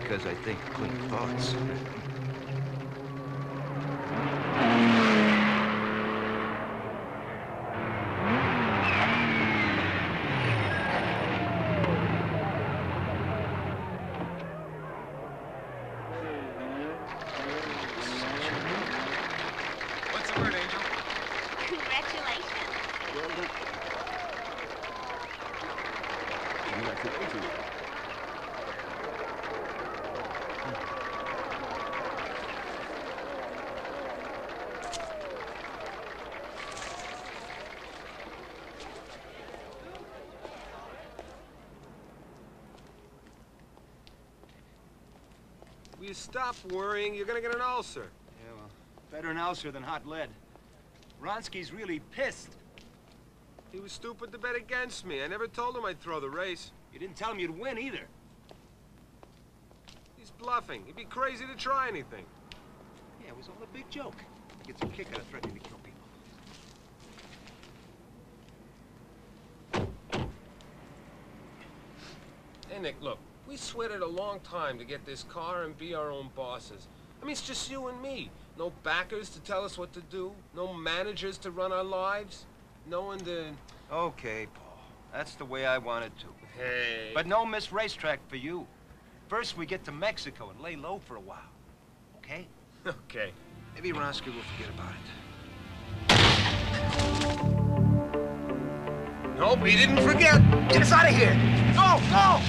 because I think quick thoughts. What's the word, Angel? Congratulations. Will you stop worrying? You're gonna get an ulcer. Yeah, well, better an ulcer than hot lead. Vronsky's really pissed. He was stupid to bet against me. I never told him I'd throw the race. You didn't tell him you'd win either. He's bluffing. He'd be crazy to try anything. Yeah, it was all a big joke. He gets a kick out of threatening to kill people. Hey, Nick, look. We sweated a long time to get this car and be our own bosses. I mean, it's just you and me. No backers to tell us what to do? No managers to run our lives? No one to... Okay, Paul. That's the way I want it too. Hey. But no Miss Racetrack for you. First, we get to Mexico and lay low for a while. Okay? Okay. Maybe Ronsky will forget about it. Nope, he didn't forget. Get us out of here! Go! Go!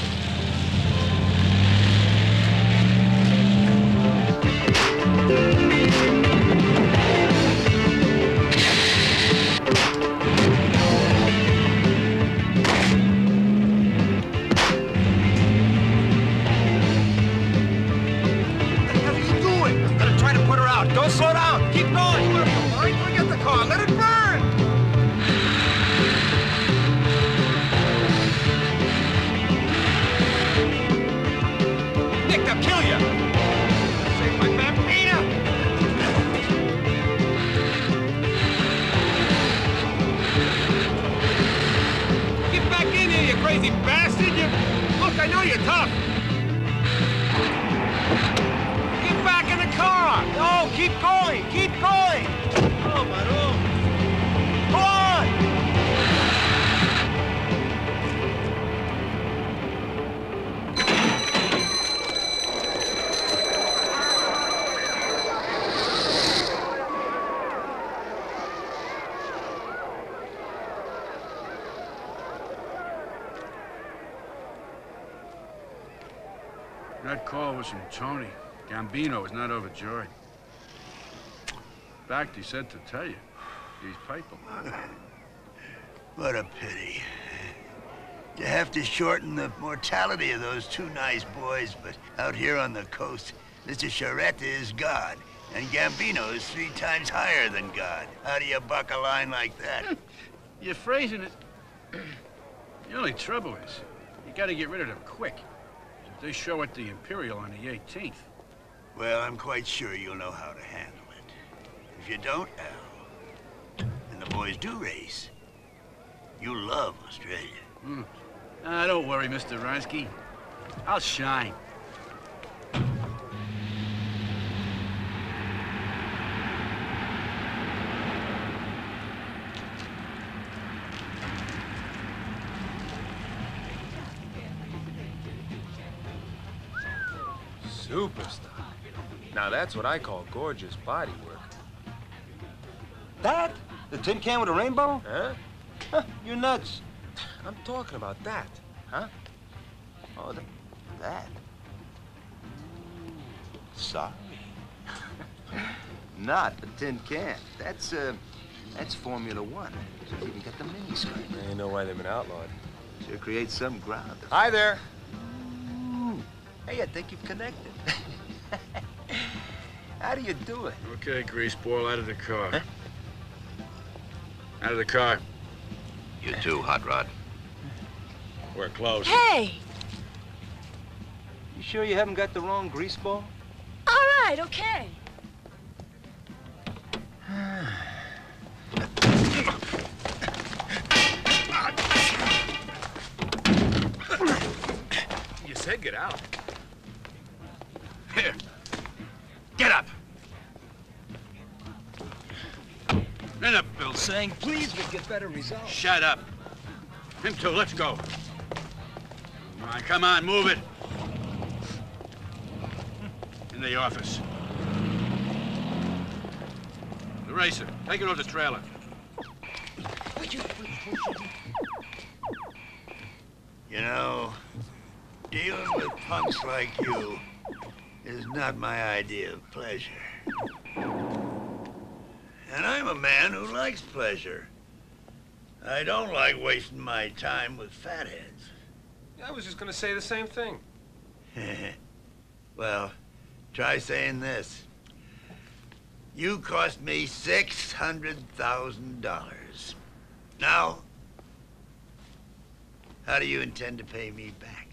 Don't slow down! Keep going! You have to mind? Forget the car! Let it burn! Nick, they'll kill you! Save my bambina! Get back in here, you crazy bastard! Look, I know you're tough! Get back in the car! No, keep going! Keep going! Oh, Maru! Go on! That call was from Tony. Gambino was not overjoyed. In fact, he said to tell you, he's piping. What a pity. You have to shorten the mortality of those two nice boys, but out here on the coast, Mr. Charette is God, and Gambino is 3 times higher than God. How do you buck a line like that? You're phrasing it. The only trouble is, you gotta get rid of them quick. They show at the Imperial on the 18th. Well, I'm quite sure you'll know how to handle it. If you don't, Al, and the boys do race, you'll love Australia. Don't worry, Mr. Ronsky. I'll shine. Superstar. Now that's what I call gorgeous body work. That? The tin can with a rainbow? Huh? Huh, you're nuts. I'm talking about that. Huh? Oh, that. Sorry. Not the tin can. That's Formula One. You even got the miniskirt. I know why they've been outlawed. Sure creates some ground. Hi there. Hey, I think you've connected. How do you do it? Okay, greaseball, out of the car. Huh? Out of the car. You too, Hot Rod. We're close. Hey! You sure you haven't got the wrong grease ball? All right, okay. You said get out. Here. Get up. In up, Bill. Saying please would get better results. Shut up. Him too, let's go. Come on, move it. In the office. The racer, take it off the trailer. You know, dealing with punks like you is not my idea of pleasure. And I'm a man who likes pleasure. I don't like wasting my time with fatheads. I was just gonna say the same thing. Well, try saying this. You cost me $600,000. Now, how do you intend to pay me back?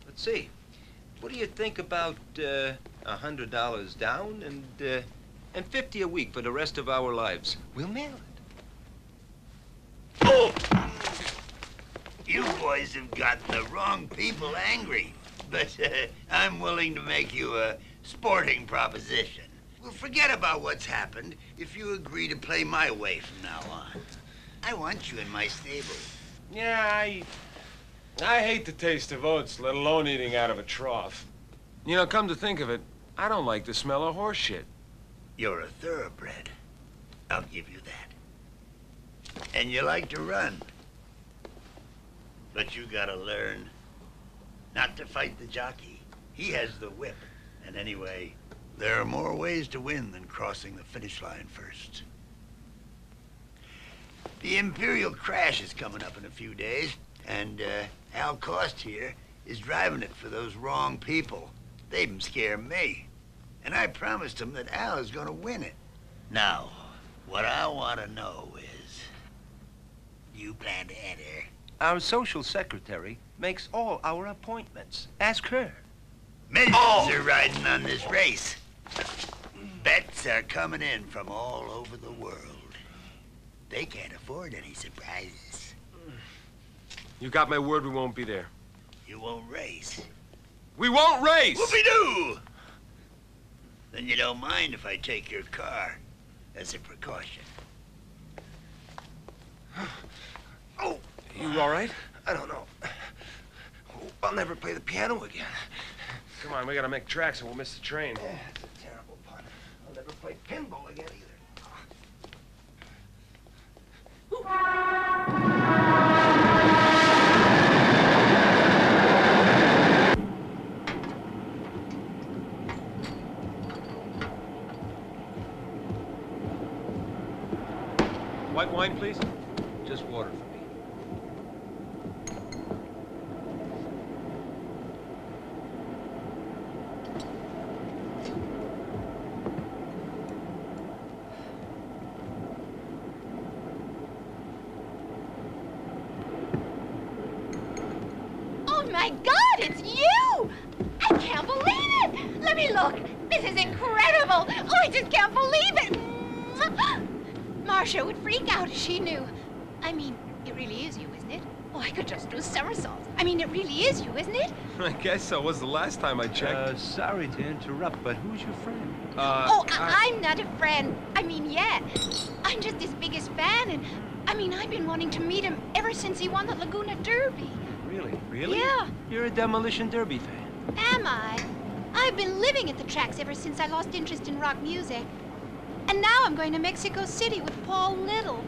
Let's see. What do you think about $100 down and $50 a week for the rest of our lives? We'll mail it. Oh! You boys have got the wrong people angry, but I'm willing to make you a sporting proposition. Well, forget about what's happened if you agree to play my way from now on. I want you in my stable. Yeah, I hate the taste of oats, let alone eating out of a trough. You know, come to think of it, I don't like the smell of horse shit. You're a thoroughbred. I'll give you that. And you like to run. But you gotta learn not to fight the jockey. He has the whip. And anyway, there are more ways to win than crossing the finish line first. The Imperial Crash is coming up in a few days, and Al Cost here is driving it for those wrong people. They even scare me. And I promised him that Al is gonna win it. Now, what I want to know is, do you plan to enter? Our social secretary makes all our appointments. Ask her. Millions are riding on this race. Bets are coming in from all over the world. They can't afford any surprises. You got my word we won't be there. You won't race. We won't race! Whoopie-doo! Then you don't mind if I take your car as a precaution. Oh! You all right? I don't know. I'll never play the piano again. Come on, we gotta make tracks or we'll miss the train. Yeah, it's a terrible pun. I'll never play pinball again either. White wine, please? Just water for me. Oh my God, it's you! I can't believe it! Let me look. This is incredible. Oh, I just can't believe it. Marcia would freak out if she knew. I mean, it really is you, isn't it? Oh, I could just do somersaults. I mean, it really is you, isn't it? I guess so. Was the last time I checked. Sorry to interrupt, but who's your friend? I'm not a friend. I mean, yet. I'm just his biggest fan, and I mean, I've been wanting to meet him ever since he won the Laguna Derby. Really? Really? Yeah. You're a Demolition Derby fan. Am I? I've been living at the tracks ever since I lost interest in rock music. And now I'm going to Mexico City with Paul Little.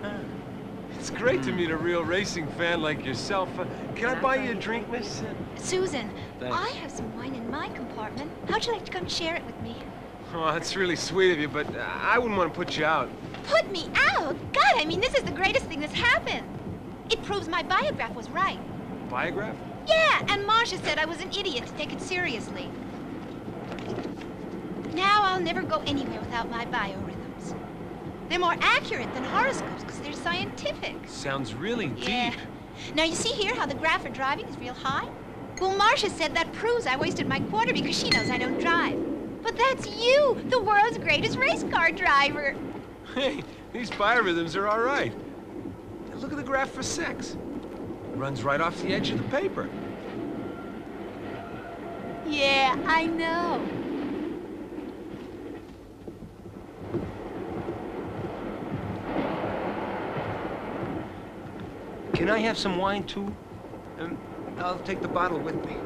It's great to meet a real racing fan like yourself. Can I buy you a drink, miss? Susan, Thanks. I have some wine in my compartment. How'd you like to come share it with me? Oh, that's really sweet of you, but I wouldn't want to put you out. Put me out? God, I mean, this is the greatest thing that's happened. It proves my biograph was right. Biograph? Yeah, and Marcia said I was an idiot to take it seriously. Now I'll never go anywhere without my biorhythms. They're more accurate than horoscopes because they're scientific. Sounds really Yeah. deep. Now you see here how the graph for driving is real high? Well, Marcia said that proves I wasted my quarter because she knows I don't drive. But that's you, the world's greatest race car driver. Hey, these biorhythms are all right. And look at the graph for sex. It runs right off the edge of the paper. Yeah, I know. Can I have some wine, too? I'll take the bottle with me.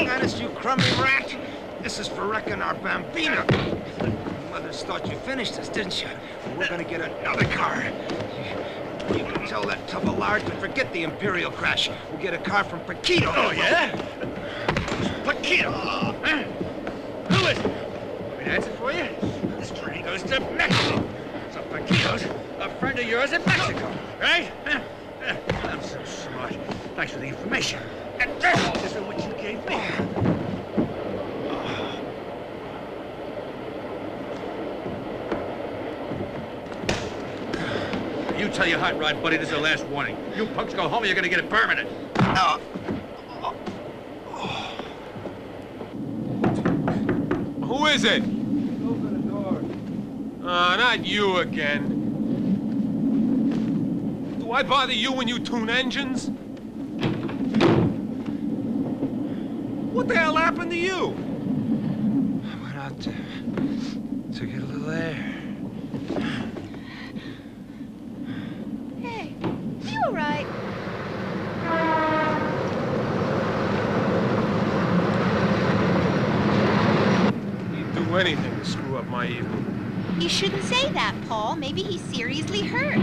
Honest, you crummy rat. This is for wrecking our Bambina. Mothers thought you finished us, didn't you? Well, we're gonna get another car. You can tell that tub of lard to forget the Imperial Crash. We'll get a car from Paquito. Oh, yeah? Paquito! Huh? Who is it? Want me to answer for you? This train goes to Mexico. So Paquito's a friend of yours in Mexico, right? I'm so smart. Thanks for the information. And this is what you gave me. tell you, hot rod buddy, this is the last warning. You punks go home or you're gonna get it permanent. Who is it? Open the door. Not you again. Do I bother you when you tune engines? What the hell happened to you? I went out there to get a little air. Hey, you all right? He'd do anything to screw up my evening. You shouldn't say that, Paul. Maybe he's seriously hurt.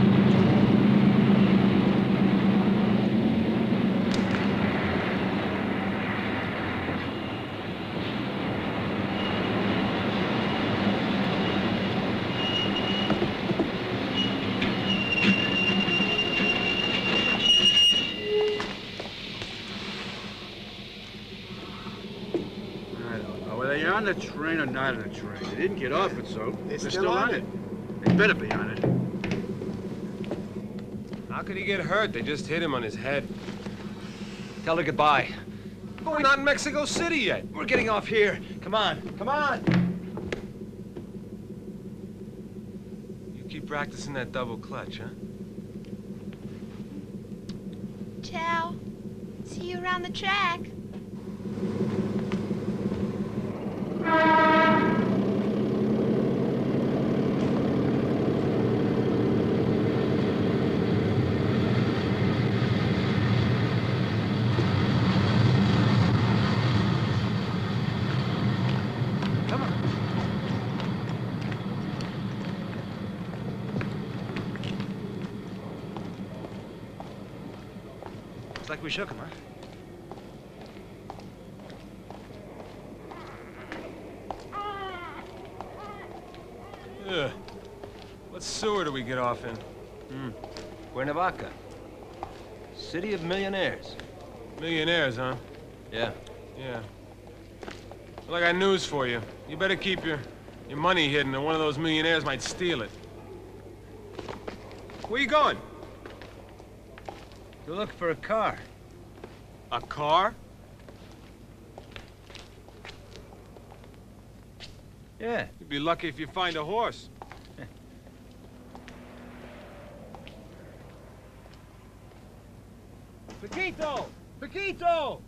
On the train or not on the train? They didn't get off it, so they're still on it. They better be on it. How could he get hurt? They just hit him on his head. Tell her goodbye. We're not in Mexico City yet. We're getting off here. Come on, come on. You keep practicing that double clutch, huh? Ciao. See you around the track. Looks like we shook him, huh? What sewer do we get off in? Cuernavaca. City of millionaires. Millionaires, huh? Yeah. Yeah. Well, I got news for you. You better keep your money hidden, or one of those millionaires might steal it. Where you going? You're looking for a car. A car? Yeah. You'd be lucky if you find a horse. Paquito! Paquito!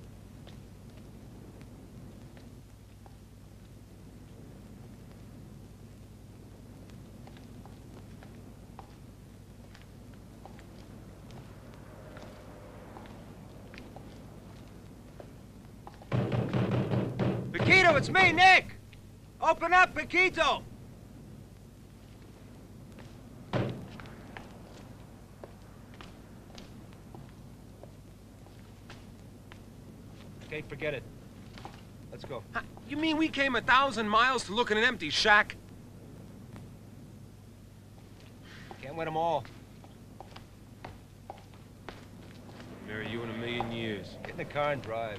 Paquito, it's me, Nick! Open up, Paquito! Okay, forget it. Let's go. You mean we came 1,000 miles to look at an empty shack? Can't win them all. Marry you in a million years. Get in the car and drive.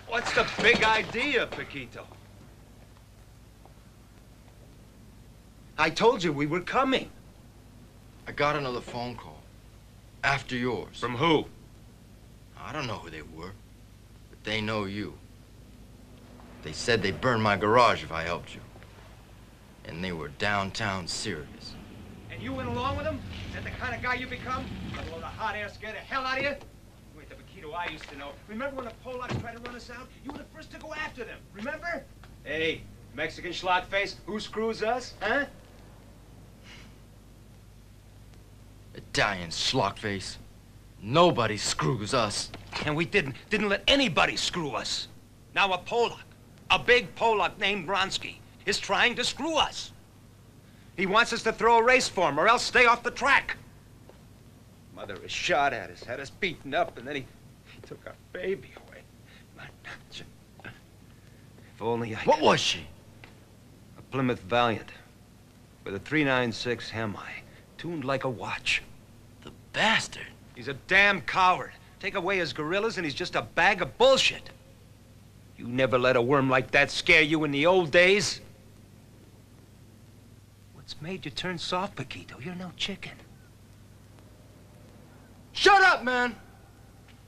What's the big idea, Paquito? I told you we were coming. I got another phone call. After yours. From who? I don't know who they were, but they know you. They said they'd burn my garage if I helped you. And they were downtown serious. And you went along with him? Is that the kind of guy you become? Let alone a hot air scare the hell out of you? You ain't the Paquito I used to know. Remember when the Polacks tried to run us out? You were the first to go after them, remember? Hey, Mexican schlock face, who screws us, huh? Italian schlockface. Nobody screws us. And we didn't let anybody screw us. Now a Polak, a big Polak named Vronsky, is trying to screw us. He wants us to throw a race for him or else stay off the track. Mother is shot at us, had us beaten up, and then he took our baby away. If only I What could... was she? A Plymouth Valiant with a 396 Hemi, tuned like a watch. The bastard. He's a damn coward. Take away his gorillas and he's just a bag of bullshit. You never let a worm like that scare you in the old days? What's made you turn soft, Paquito? You're no chicken. Shut up, man!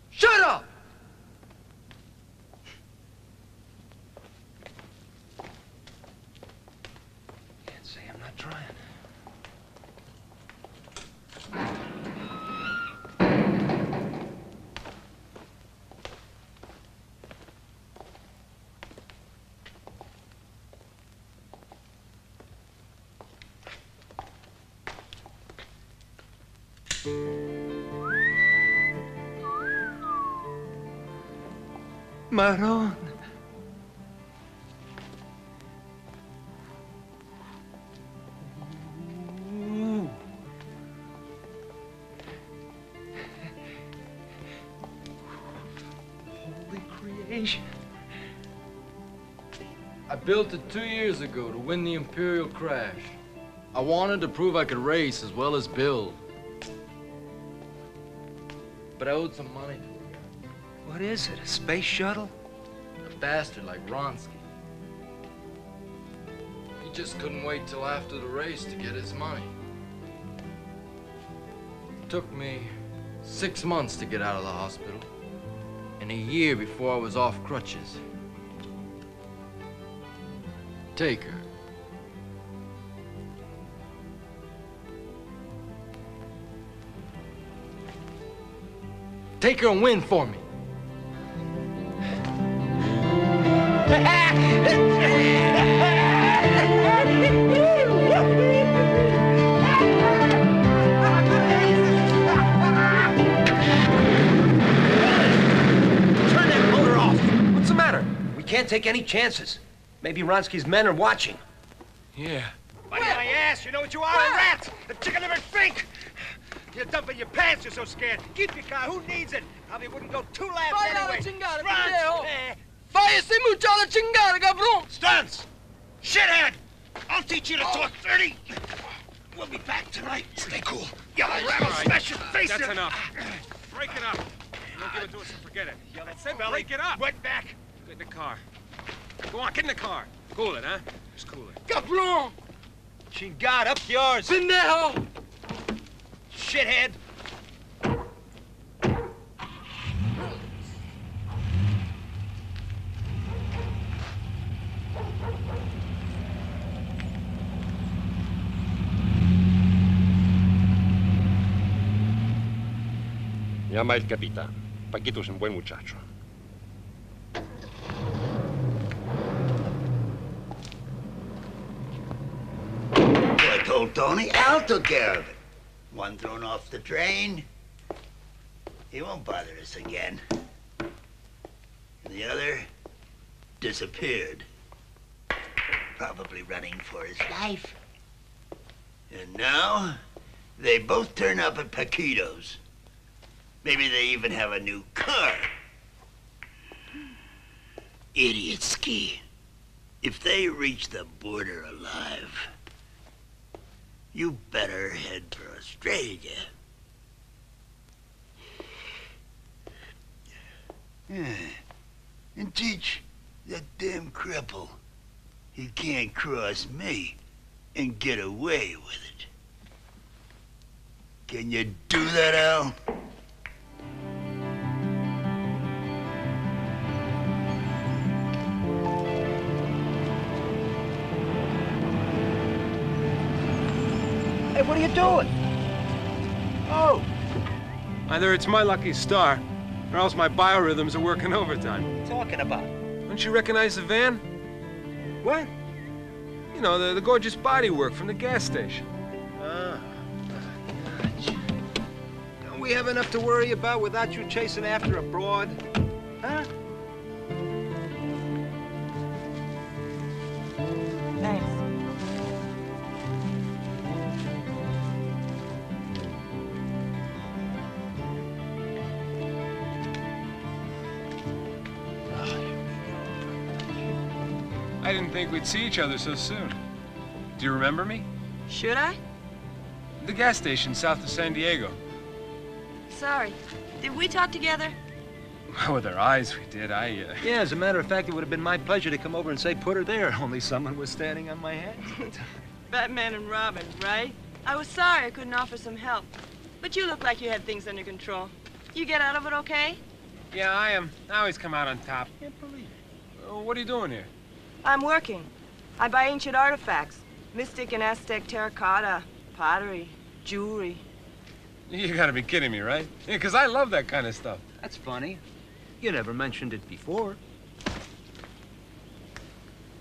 Shut up! Can't say I'm not trying. Maron. Ooh. Holy creation. I built it 2 years ago to win the Imperial crash. I wanted to prove I could race as well as build. But I owed some money to a guy. What is it, a space shuttle? A bastard like Ronsky. He just couldn't wait till after the race to get his money. It took me 6 months to get out of the hospital, and a year before I was off crutches. Take her. Take her and win for me. Turn that motor off. What's the matter? We can't take any chances. Maybe Ronsky's men are watching. Yeah. By my ass, you know what you are, a rat! A chicken-livered fink! You're dumping your pants, you're so scared. Keep your car, who needs it? Probably wouldn't go 2 laps anyway. Váyase mucho a la chingada, cabrón! Stunts! Shithead! I'll teach you to talk dirty! We'll be back tonight. Stay cool. Yellow rattle, smash your face That's in. enough. Break it up. Don't give it to us and forget it. Yellow Said belly, break it up. wet back. Get in the car. Go on, get in the car. Cool it, huh? Just cool it. Cabrón! Chingad, up yours! Pendejo! Shithead! Llama el capitán. Paquito es un buen muchacho. I told Tony Al took care of it. One thrown off the train. He won't bother us again. And the other disappeared. Probably running for his life. And now, they both turn up at Paquito's. Maybe they even have a new car. Idiot ski. If they reach the border alive, you better head for Australia. Yeah. And teach that damn cripple he can't cross me and get away with it. Can you do that, Al? Hey, what are you doing? Oh! Either it's my lucky star, or else my biorhythms are working overtime. What are you talking about? Don't you recognize the van? What? You know, the gorgeous bodywork from the gas station. Ah. Don't we have enough to worry about without you chasing after a broad? Huh? Thanks. I didn't think we'd see each other so soon. Do you remember me? Should I? The gas station south of San Diego. Sorry. Did we talk together? Well, with our eyes, we did. Yeah, as a matter of fact, it would have been my pleasure to come over and say, put her there, only someone was standing on my head. Batman and Robin, right? I was sorry I couldn't offer some help. But you look like you had things under control. You get out of it okay? Yeah, I am. I always come out on top. Can't believe it. What are you doing here? I'm working. I buy ancient artifacts. Mystic and Aztec terracotta, pottery, jewelry. You gotta be kidding me, right? Yeah, 'cause I love that kind of stuff. That's funny. You never mentioned it before.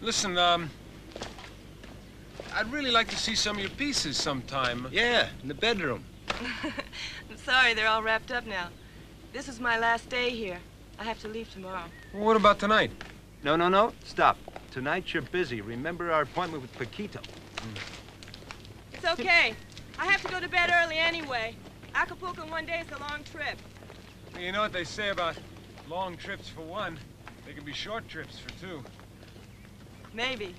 Listen, I'd really like to see some of your pieces sometime. Yeah, in the bedroom. I'm sorry, they're all wrapped up now. This is my last day here. I have to leave tomorrow. Well, what about tonight? No, stop. Tonight you're busy. Remember our appointment with Paquito. It's okay. I have to go to bed early anyway. Acapulco in one day is a long trip. You know what they say about long trips for one? They can be short trips for two. Maybe.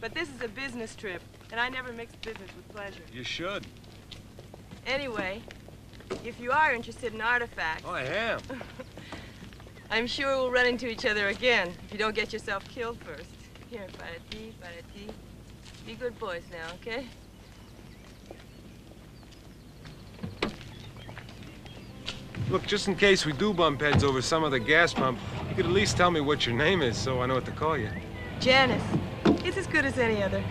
But this is a business trip, and I never mix business with pleasure. You should. Anyway, if you are interested in artifacts... Oh, I am. I'm sure we'll run into each other again if you don't get yourself killed first. Here, para ti, para ti. Be good boys now, okay? Look, just in case we do bump heads over some other gas pump, you could at least tell me what your name is so I know what to call you. Janice. It's as good as any other.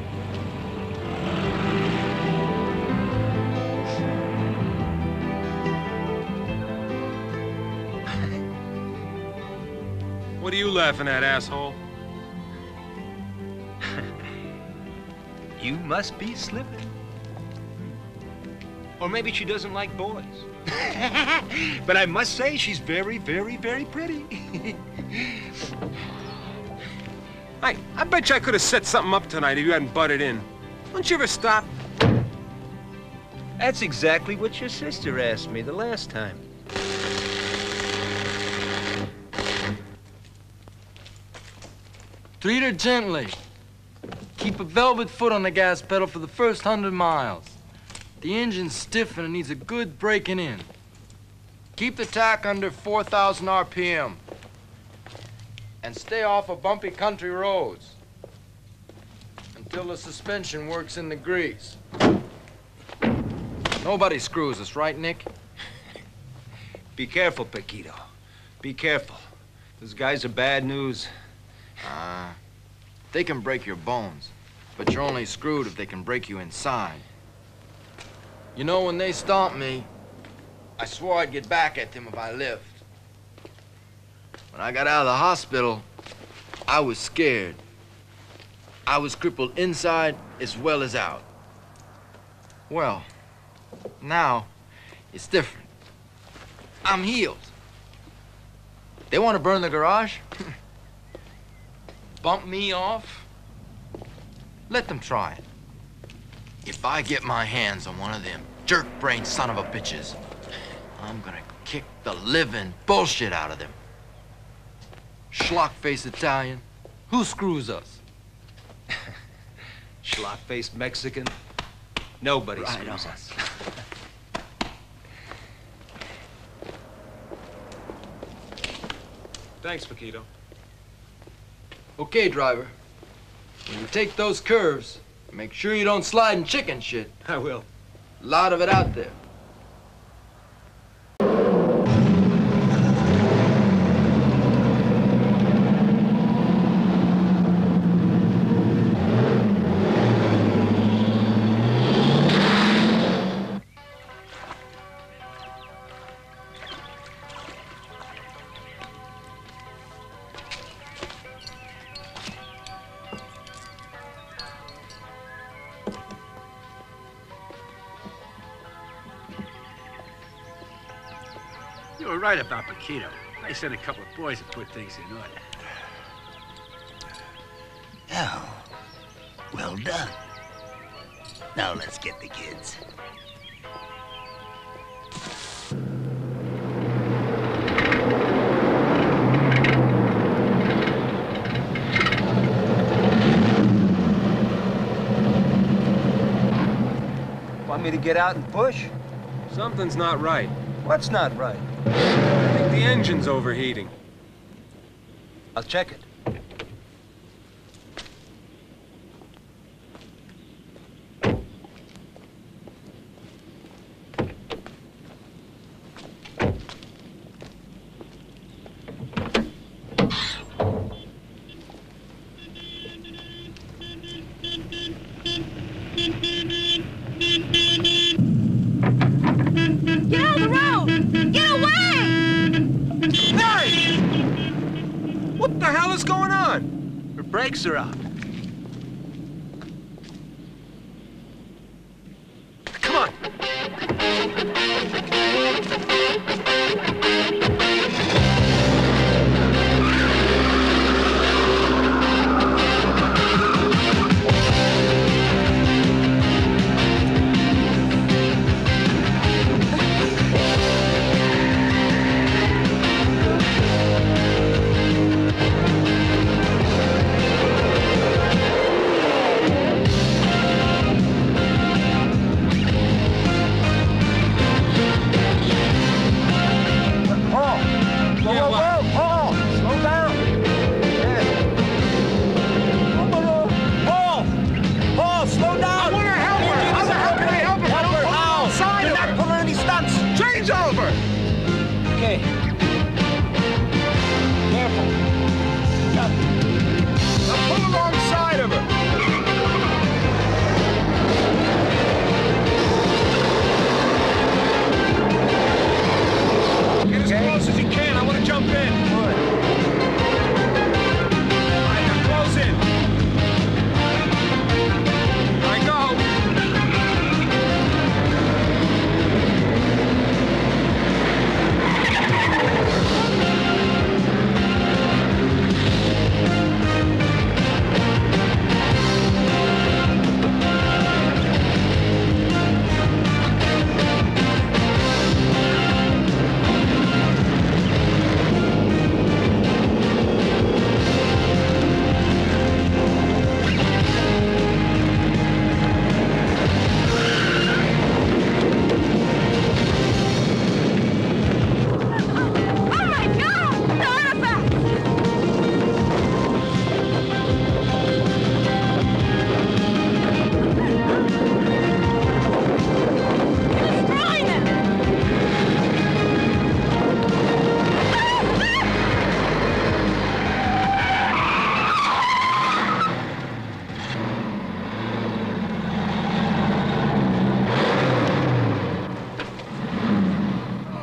What are you laughing at, asshole? You must be slipping. Or maybe she doesn't like boys. But I must say, she's very, very, very pretty. I bet you I could have set something up tonight if you hadn't butted in. Don't you ever stop? That's exactly what your sister asked me the last time. Treat her gently. Keep a velvet foot on the gas pedal for the first 100 miles. The engine's stiff and it needs a good breaking in. Keep the tach under 4,000 RPM. And stay off of bumpy country roads until the suspension works in the grease. Nobody screws us, right, Nick? Be careful, Paquito. Be careful. Those guys are bad news. They can break your bones, but you're only screwed if they can break you inside. You know, when they stomped me, I swore I'd get back at them if I lived. When I got out of the hospital, I was scared. I was crippled inside as well as out. Well, now it's different. I'm healed. They want to burn the garage? Bump me off? Let them try it. If I get my hands on one of them jerk-brained son of a bitches, I'm gonna kick the living bullshit out of them. Schlock-faced Italian, who screws us? Schlock-faced Mexican. Nobody Right screws on. us. Thanks, Paquito. Okay, driver. When you take those curves, make sure you don't slide in chicken shit. I will. A lot of it out there. You were right about Paquito. I sent a couple of boys to put things in order. Oh, well done. Now let's get the kids. Want me to get out and push? Something's not right. What's not right? I think the engine's overheating. I'll check it. Get on the road! Get away! Hey! What the hell is going on? Her brakes are out. Come on.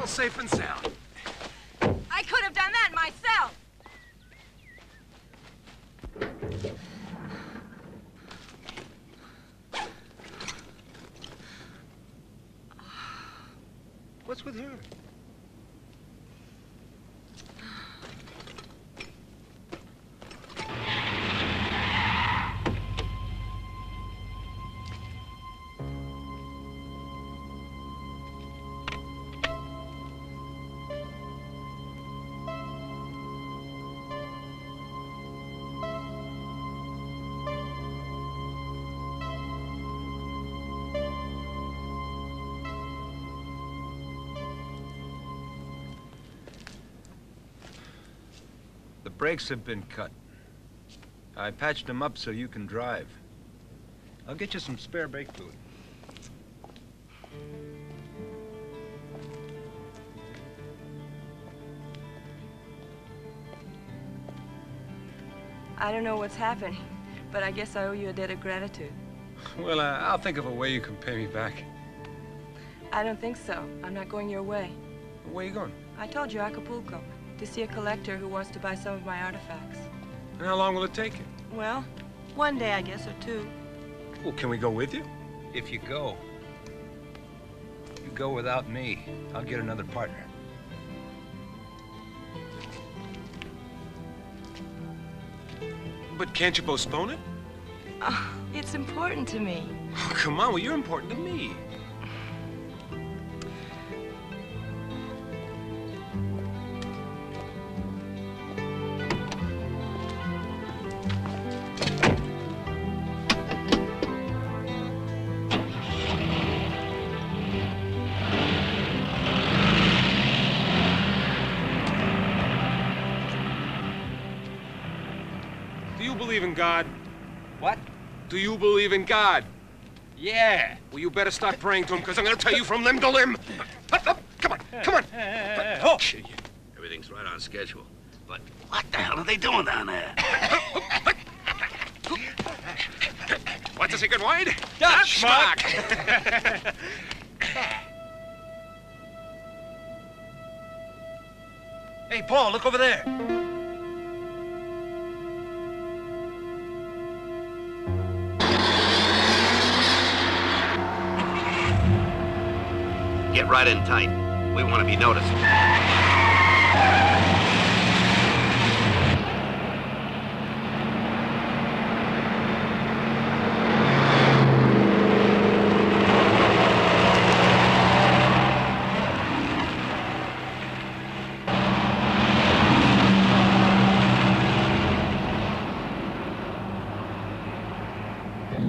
Safe and sound. I could have done that myself. What's with her? The brakes have been cut. I patched them up so you can drive. I'll get you some spare brake fluid. I don't know what's happening, but I guess I owe you a debt of gratitude. Well, I'll think of a way you can pay me back. I don't think so. I'm not going your way. Where are you going? I told you, Acapulco, to see a collector who wants to buy some of my artifacts. And how long will it take you? Well, one day, I guess, or two. Well, can we go with you? If you go without me. I'll get another partner. But can't you postpone it? Oh, it's important to me. Oh, come on, well, you're important to me. believe in God? What? Do you believe in God? Yeah. Well, you better start praying to him, because I'm going to tell you from limb to limb. Up. Come on, come on. Oh. Everything's right on schedule. But what the hell are they doing down there? What's the secret word? Dutch, Schmuck. Hey, Paul, look over there. Get right in tight. We want to be noticed.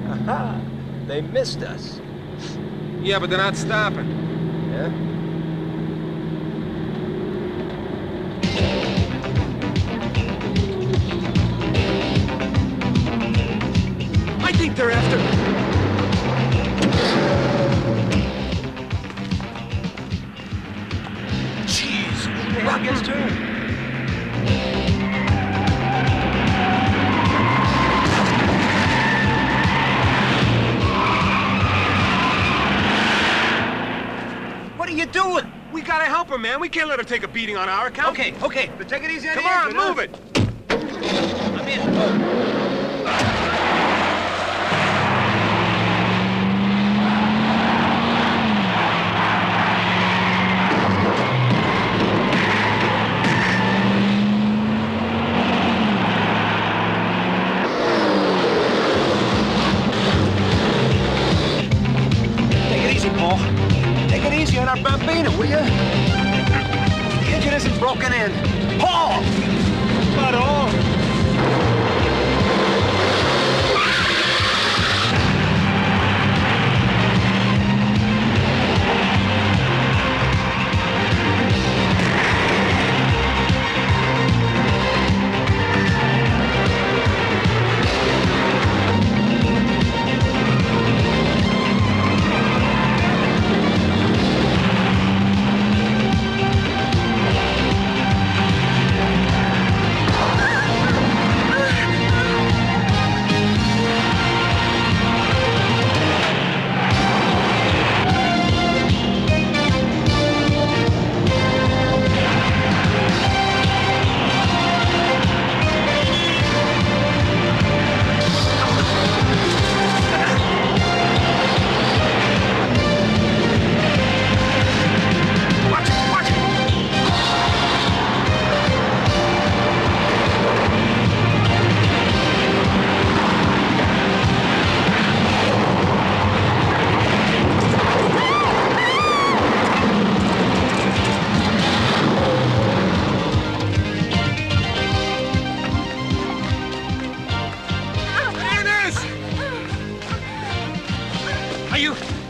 Aha! They missed us. Yeah, but they're not stopping. Yeah? I think they're after... Jeez, rock against her. What are you doing? We gotta help her, man. We can't let her take a beating on our account. Okay, but take it easy on Come the on, engine, huh? move it. I'm in. Take it easy, Paul. Take it easy on our Bambina, will you? The engine isn't broken in. Paul! Not all.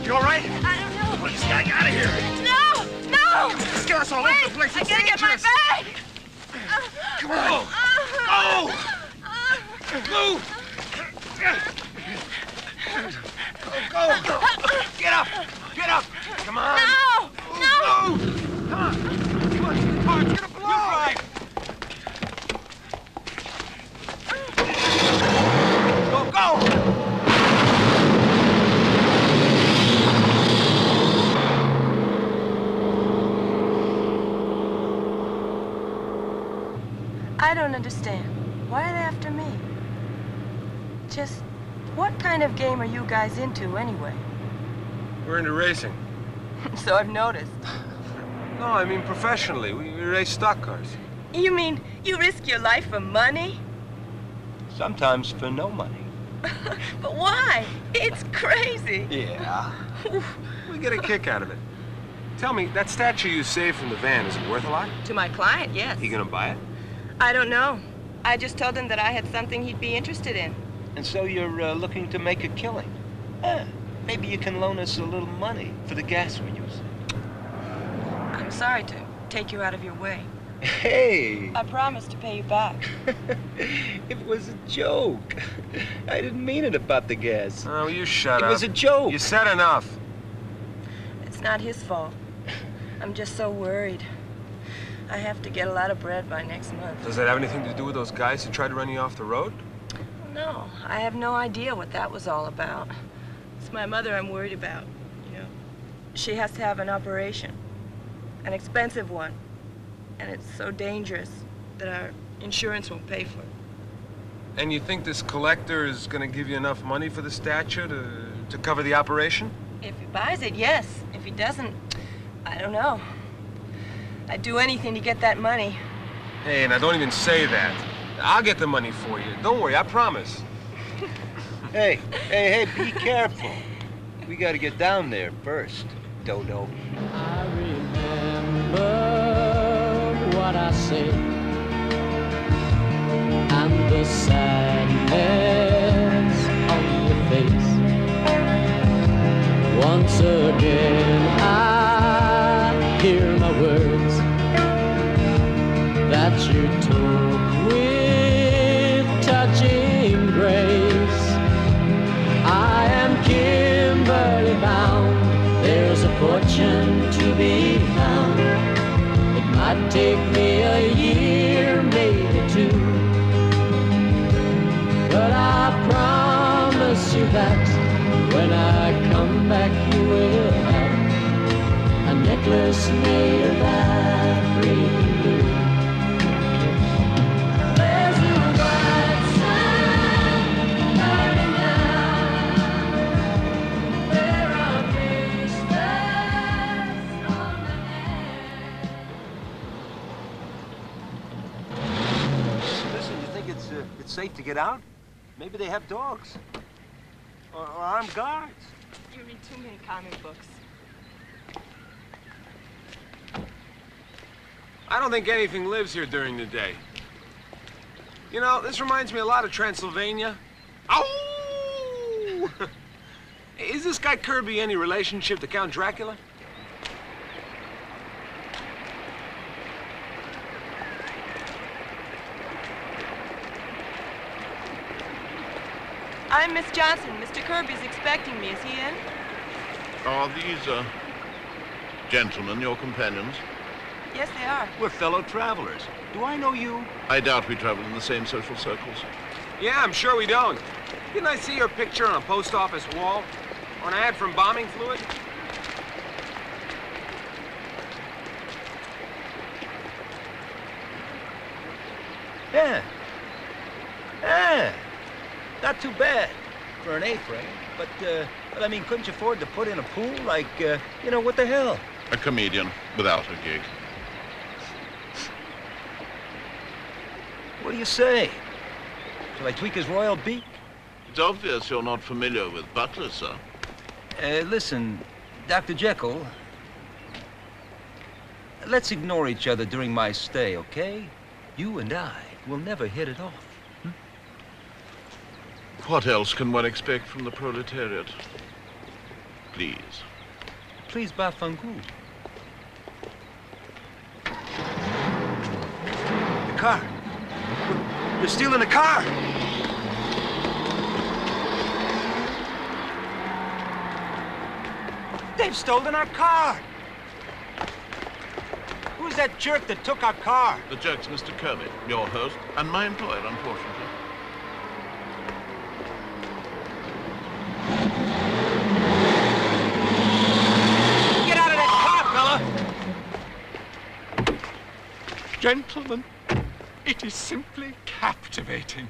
You all right? I don't know. Let's get out of here. No! No! Let's get us all over the place. I It's gotta get my dangerous. bag! Come on. Go! Move! Go! Get up! Get up! Come on! No! No! Move! Come on! Come on! Come on! It's gonna blow! Right. Go! I don't understand. Why are they after me? Just what kind of game are you guys into anyway? We're into racing. So I've noticed. No, I mean professionally. We race stock cars. You mean you risk your life for money? Sometimes for no money. But why? It's crazy. Yeah. We get a kick out of it. Tell me, that statue you saved from the van, is it worth a lot? To my client, yes. He gonna buy it? I don't know. I just told him that I had something he'd be interested in. And so you're looking to make a killing? Maybe you can loan us a little money for the gas we're using. I'm sorry to take you out of your way. Hey! I promised to pay you back. It was a joke. I didn't mean it about the gas. Oh, you shut up. It was a joke. You said enough. It's not his fault. I'm just so worried. I have to get a lot of bread by next month. Does that have anything to do with those guys who tried to run you off the road? No, I have no idea what that was all about. It's my mother I'm worried about, you know. She has to have an operation, an expensive one, and it's so dangerous that our insurance won't pay for it. And you think this collector is going to give you enough money for the statue to cover the operation? If he buys it, yes. If he doesn't, I don't know. I'd do anything to get that money. Hey, now don't even say that. I'll get the money for you. Don't worry, I promise. Hey, be careful. We gotta get down there first, Dodo. I remember what I said and the sadness on your face. Once again I hear my words that you took with touching grace. I am Kimberly bound, there's a fortune to be found. It might take me a year, maybe two, but I promise you that when I come back you will have a necklace made of African blue. There's a bright sun burning down. There are vistas on the air. Listen, you think it's safe to get out? Maybe they have dogs. Or armed guards. You read too many comic books. I don't think anything lives here during the day. You know, this reminds me a lot of Transylvania. Ow! Is this guy Kirby any relationship to Count Dracula? I'm Miss Johnson. Mr. Kirby's expecting me. Is he in? Are these, gentlemen your companions? Yes, they are. We're fellow travelers. Do I know you? I doubt we travel in the same social circles. Yeah, I'm sure we don't. Didn't I see your picture on a post office wall? Or an ad from bombing fluid? Yeah. Not too bad for an A-frame. But I mean, couldn't you afford to put in a pool? Like, you know, what the hell? A comedian without a gig. What do you say? Shall I tweak his royal beak? It's obvious you're not familiar with butlers, sir. Listen, Dr. Jekyll. Let's ignore each other during my stay, okay? You and I will never hit it off. What else can one expect from the proletariat? Please. Please, Bafangu. The car. They're stealing the car. They've stolen our car. Who's that jerk that took our car? The jerk's Mr. Kirby, your host, and my employer, unfortunately. Get out of that car, fella! Gentlemen, it is simply captivating.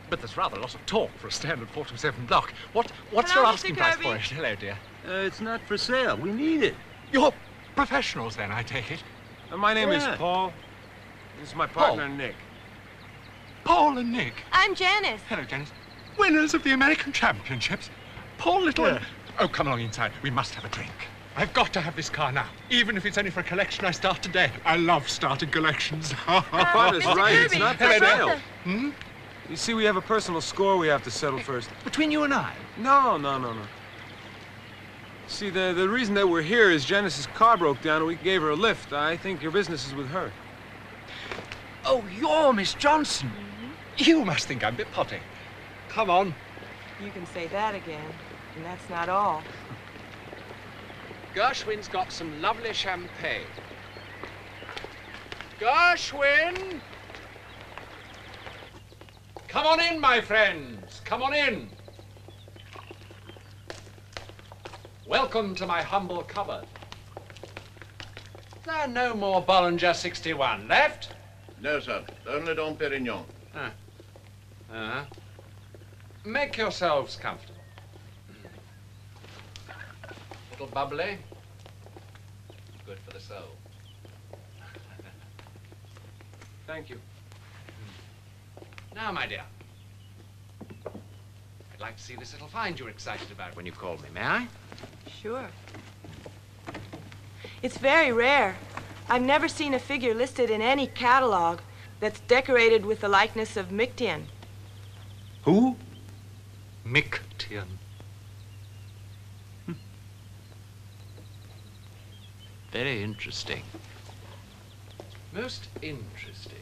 But there's rather a lot of talk for a standard 427 block. What's your asking price for it? Hello, dear. It's not for sale. We need it. You're professionals, then, I take it? My name is Paul. This is my partner, Nick. Paul and Nick. I'm Janice. Hello, Janice. Winners of the American Championships. Paul Little. Yeah. Oh, come along inside. We must have a drink. I've got to have this car now, even if it's only for a collection I start today. I love starting collections. Partner's Mr. right. Kirby, It's not for my sale. brother. Hmm? You see, we have a personal score we have to settle first. Between you and I? No. See, the reason that we're here is Janice's car broke down and we gave her a lift. I think your business is with her. Oh, you're Miss Johnson. You must think I'm a bit potty. Come on. You can say that again, and that's not all. Gershwin's got some lovely champagne. Gershwin! Come on in, my friends. Come on in. Welcome to my humble cupboard. There are no more Bollinger 61 left? No, sir. Only Dom Perignon. Make yourselves comfortable. Little bubbly. Good for the soul. Thank you. Now, my dear, I'd like to see this little find you're excited about when you called me, may I? Sure. It's very rare. I've never seen a figure listed in any catalog that's decorated with the likeness of Mictian. Who? Mictian. Very interesting. Most interesting.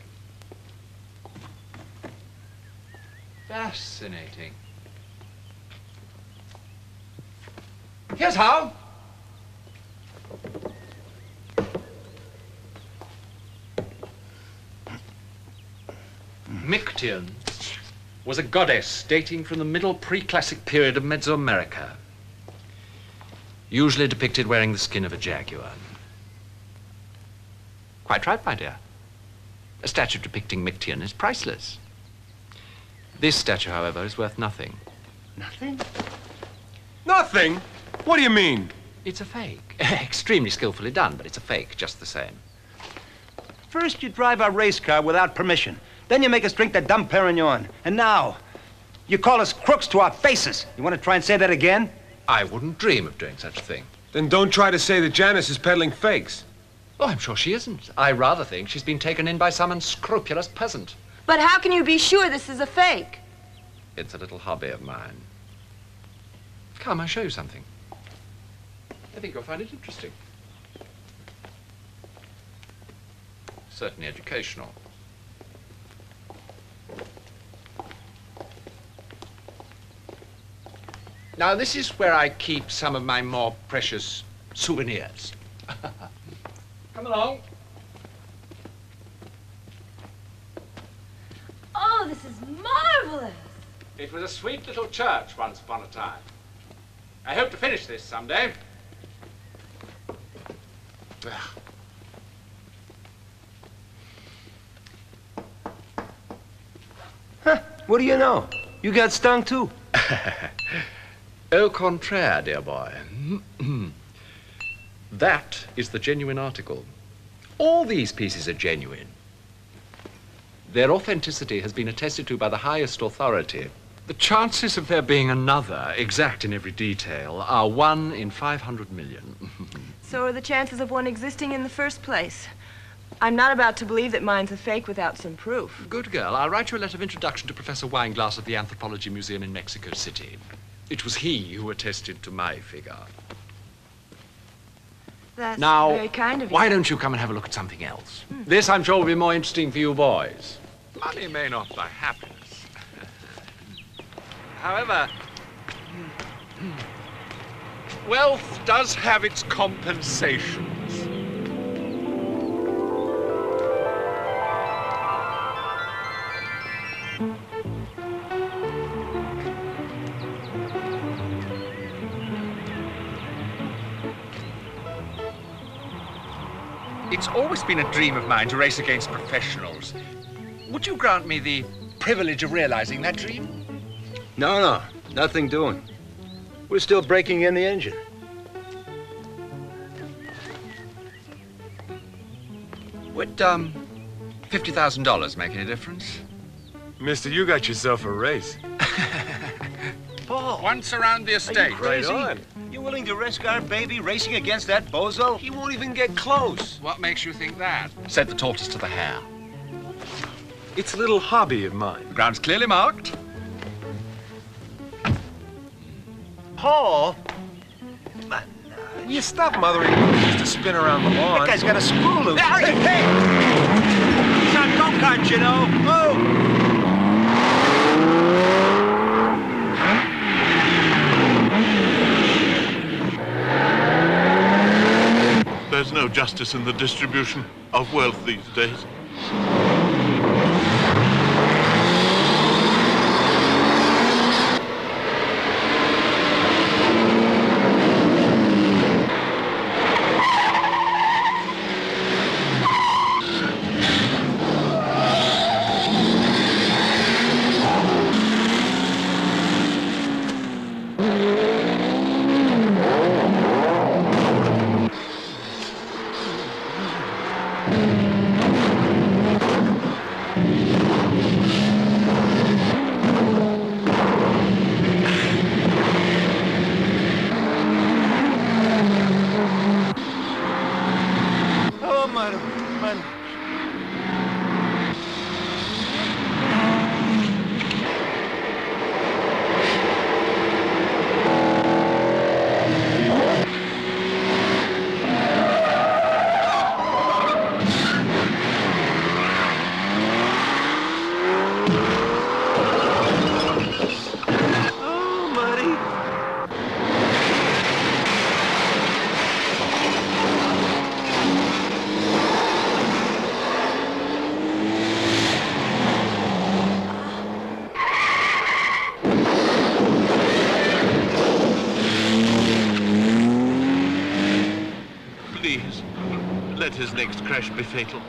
Fascinating. Here's how. Mictian was a goddess dating from the middle pre-classic period of Mesoamerica, usually depicted wearing the skin of a jaguar. Quite right, my dear. A statue depicting Mictian is priceless. This statue, however, is worth nothing. Nothing? Nothing? What do you mean? It's a fake. Extremely skillfully done, but it's a fake just the same. First you drive our race car without permission. Then you make us drink that dumb Perignon. And now, you call us crooks to our faces. You want to try and say that again? I wouldn't dream of doing such a thing. Then don't try to say that Janice is peddling fakes. Oh, I'm sure she isn't. I rather think she's been taken in by some unscrupulous peasant. But how can you be sure this is a fake? It's a little hobby of mine. Come, I'll show you something. I think you'll find it interesting. Certainly educational. Now, this is where I keep some of my more precious souvenirs. Come along. Oh, this is marvelous. It was a sweet little church once upon a time. I hope to finish this someday. Huh, what do you know? You got stung too. Au contraire, dear boy. That is the genuine article. All these pieces are genuine. Their authenticity has been attested to by the highest authority. The chances of there being another, exact in every detail, are 1 in 500 million. So are the chances of one existing in the first place. I'm not about to believe that mine's a fake without some proof. Good girl. I'll write you a letter of introduction to Professor Wineglass of the Anthropology Museum in Mexico City. It was he who attested to my figure. That's now, very kind of you. Why don't you come and have a look at something else? This, I'm sure, will be more interesting for you boys. Money may not buy happiness. However, wealth does have its compensations. It's always been a dream of mine to race against professionals. Would you grant me the privilege of realizing that dream? No, nothing doing. We're still breaking in the engine. Would, $50,000 make any difference? Mister, you got yourself a race. Paul, Once around the estate. crazy? Right on. You willing to risk our baby racing against that bozo? He won't even get close. What makes you think that? Said the tortoise to the hare. It's a little hobby of mine. Ground's clearly marked. Paul? Will you stop mothering me just to spin around the lawn? That guy's got a screw loose. Hey! go-kart, you know. Move! There's no justice in the distribution of wealth these days. His next crash be fatal.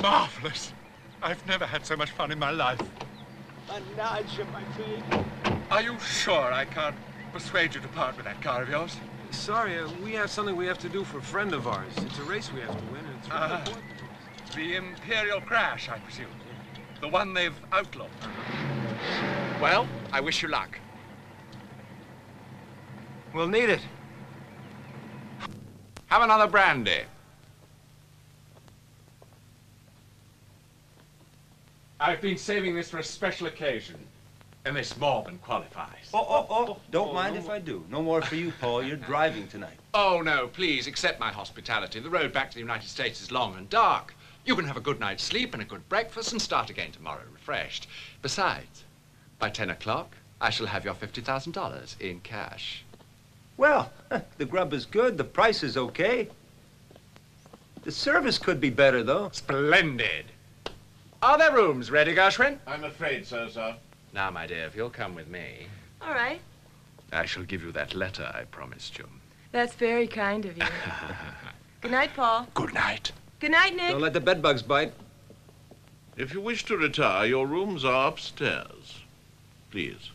marvelous. I've never had so much fun in my life. Mannaggia, my baby. Are you sure I can't persuade you to part with that car of yours? Sorry, we have something we have to do for a friend of ours. It's a race we have to win, and it's really important. The Imperial Crash, I presume. The one they've outlawed. Well, I wish you luck. We'll need it. Have another brandy. I've been saving this for a special occasion, and this more than qualifies. Don't mind if I do. No more for you, Paul. You're driving tonight. Oh, no, please, accept my hospitality. The road back to the United States is long and dark. You can have a good night's sleep and a good breakfast and start again tomorrow, refreshed. Besides, by 10 o'clock, I shall have your $50,000 in cash. Well, the grub is good. The price is okay. The service could be better, though. Splendid. Are there rooms ready, Gershwin? I'm afraid so, sir. Now, my dear, if you'll come with me, All right. I shall give you that letter I promised you. That's very kind of you. Good night, Paul. Good night. Good night, Nick. Don't let the bedbugs bite. If you wish to retire, your rooms are upstairs. Please.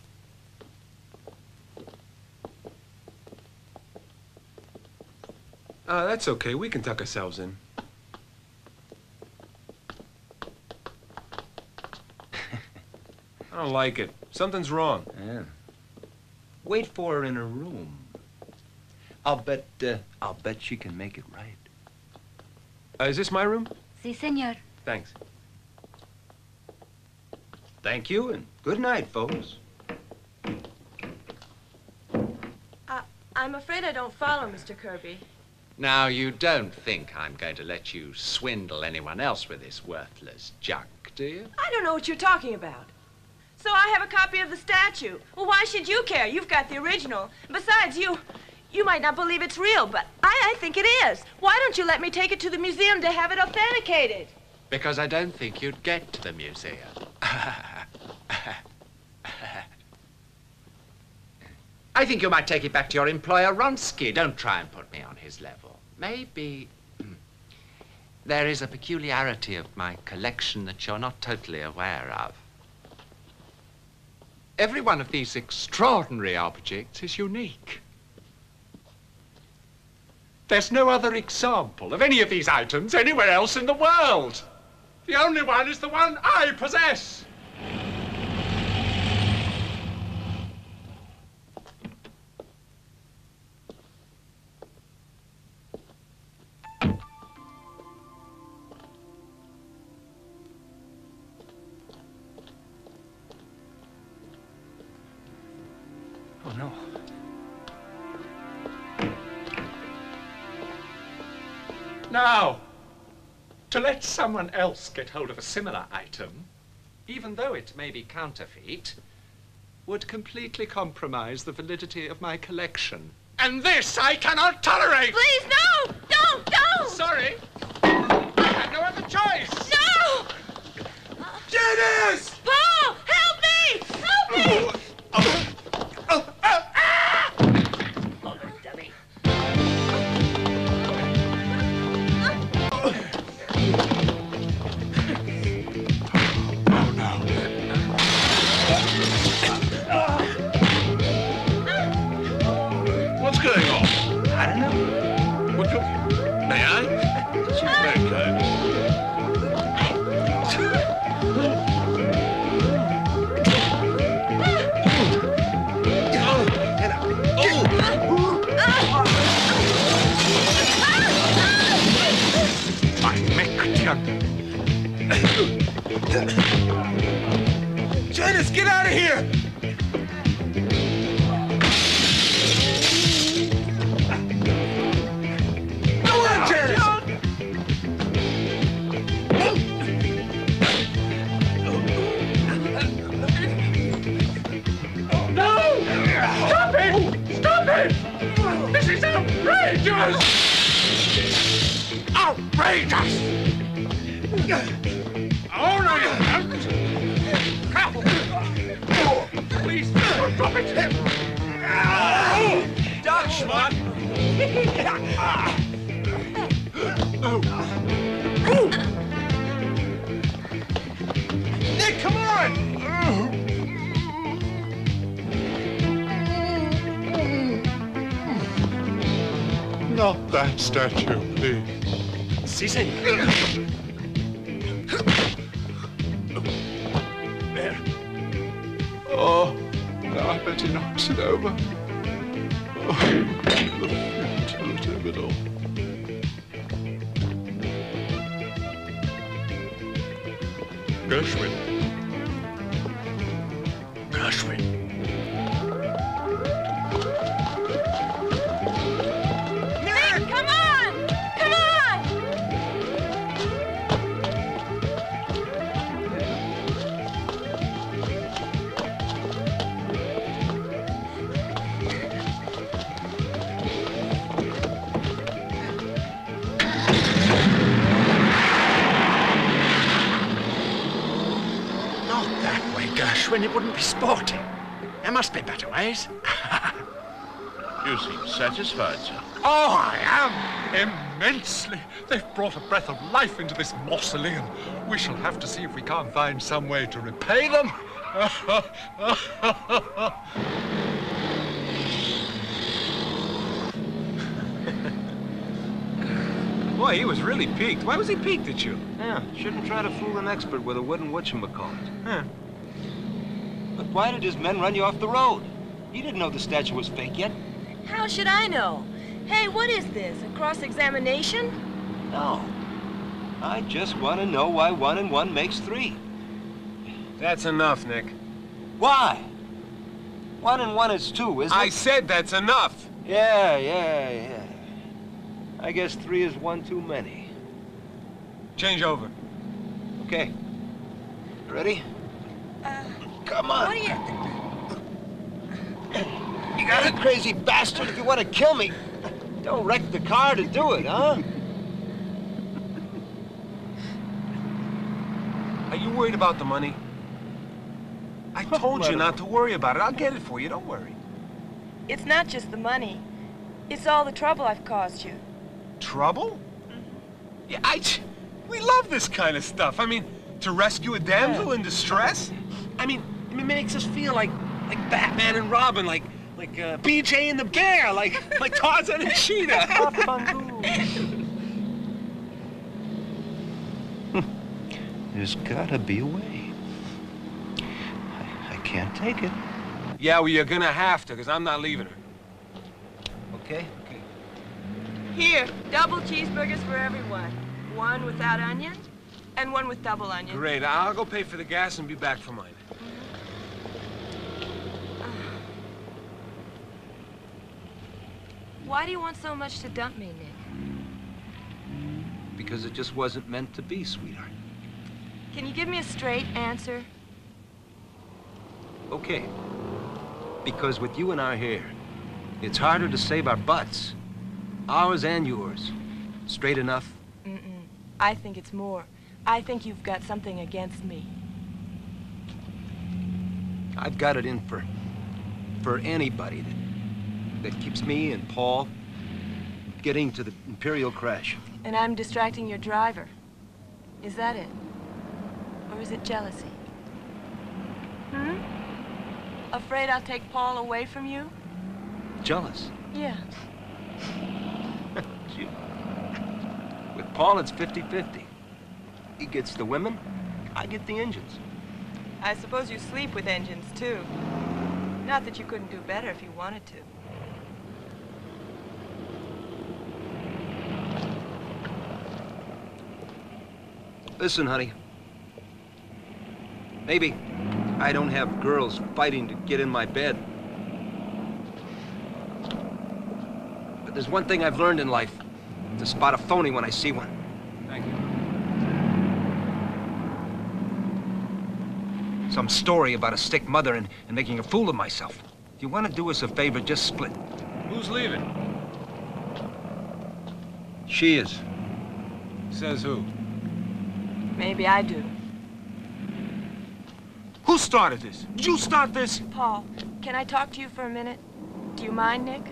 That's okay. We can tuck ourselves in. I don't like it. Something's wrong. Yeah. Wait for her in her room. I'll bet she can make it right. Is this my room? Si, senor. Thanks. Thank you, and good night, folks. I'm afraid I don't follow, Mr. Kirby. Now, you don't think I'm going to let you swindle anyone else with this worthless junk, do you? I don't know what you're talking about. So I have a copy of the statue. Well, why should you care? You've got the original. Besides, you might not believe it's real, but I think it is. Why don't you let me take it to the museum to have it authenticated? Because I don't think you'd get to the museum. I think you might take it back to your employer, Ronsky. Don't try and put me on his level. Maybe there is a peculiarity of my collection that you're not totally aware of. Every one of these extraordinary objects is unique. There's no other example of any of these items anywhere else in the world. The only one is the one I possess. Oh, no. Now, to let someone else get hold of a similar item, even though it may be counterfeit, would completely compromise the validity of my collection. And this I cannot tolerate! Please, no! Don't! Sorry. I had no other choice! No! Janice! Paul, help me! Help me! What's going on? I don't know. What you... May I? Very kind. Janice, get out of here! Go on, Janice! No! Stop it! Stop it! This is outrageous! Outrageous! Oh, no, you don't! Please, don't drop it! Doc, schmuck! Nick, come on! Not that statue, please. Si, senor. There. Oh, now I bet he knocks it over. Oh, the futility of it all. Gershwin. when it wouldn't be sporting. There must be better ways. You seem satisfied, sir. Oh, I am immensely. They've brought a breath of life into this mausoleum. We shall have to see if we can't find some way to repay them. Boy, he was really piqued. Why was he piqued at you? Yeah, shouldn't try to fool an expert with a wooden whatchamacallit. Huh. But why did his men run you off the road? You didn't know the statue was fake yet. How should I know? Hey, what is this? A cross-examination? No. I just want to know why 1 and 1 makes 3. That's enough, Nick. Why? 1 and 1 is 2, isn't it? I said that's enough. Yeah. I guess 3 is 1 too many. Change over. Okay. You ready? Come on. What are you... You got it, crazy bastard. If you want to kill me, don't wreck the car to do it, huh? Are you worried about the money? I told you not to worry about it. I'll get it for you. Don't worry. It's not just the money. It's all the trouble I've caused you. Trouble? Yeah, we love this kind of stuff. I mean, to rescue a damsel in distress? I mean, it makes us feel like Batman and Robin, like BJ and the Bear, like Tarzan and Cheetah. There's gotta be a way. I can't take it. Yeah, well, you're gonna have to, because I'm not leaving her. Okay. Here, double cheeseburgers for everyone. 1 without onion, and 1 with double onion. Great. I'll go pay for the gas and be back for mine. Why do you want so much to dump me, Nick? Because it just wasn't meant to be, sweetheart. Can you give me a straight answer? Okay. Because with you in our hair, it's harder to save our butts. Ours and yours. Straight enough? I think it's more. I think you've got something against me. I've got it in for anybody that keeps me and Paul getting to the Imperial crash. And I'm distracting your driver. Is that it? Or is it jealousy? Afraid I'll take Paul away from you? Jealous? Yeah. With Paul, it's 50-50. He gets the women, I get the engines. I suppose you sleep with engines, too. Not that you couldn't do better if you wanted to. Listen, honey. Maybe I don't have girls fighting to get in my bed. But there's one thing I've learned in life. To spot a phony when I see one. Thank you. Some story about a stick mother and making a fool of myself. If you want to do us a favor, just split. Who's leaving? She is. Says who? Maybe I do. Who started this? Did you start this? Paul, can I talk to you for a minute? Do you mind, Nick?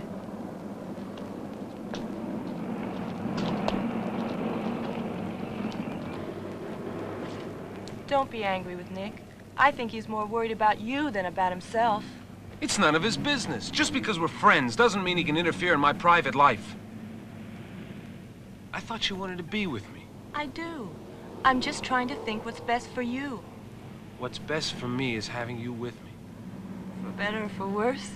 Don't be angry with Nick. I think he's more worried about you than about himself. It's none of his business. Just because we're friends doesn't mean he can interfere in my private life. I thought you wanted to be with me. I do. I'm just trying to think what's best for you. What's best for me is having you with me. For better or for worse?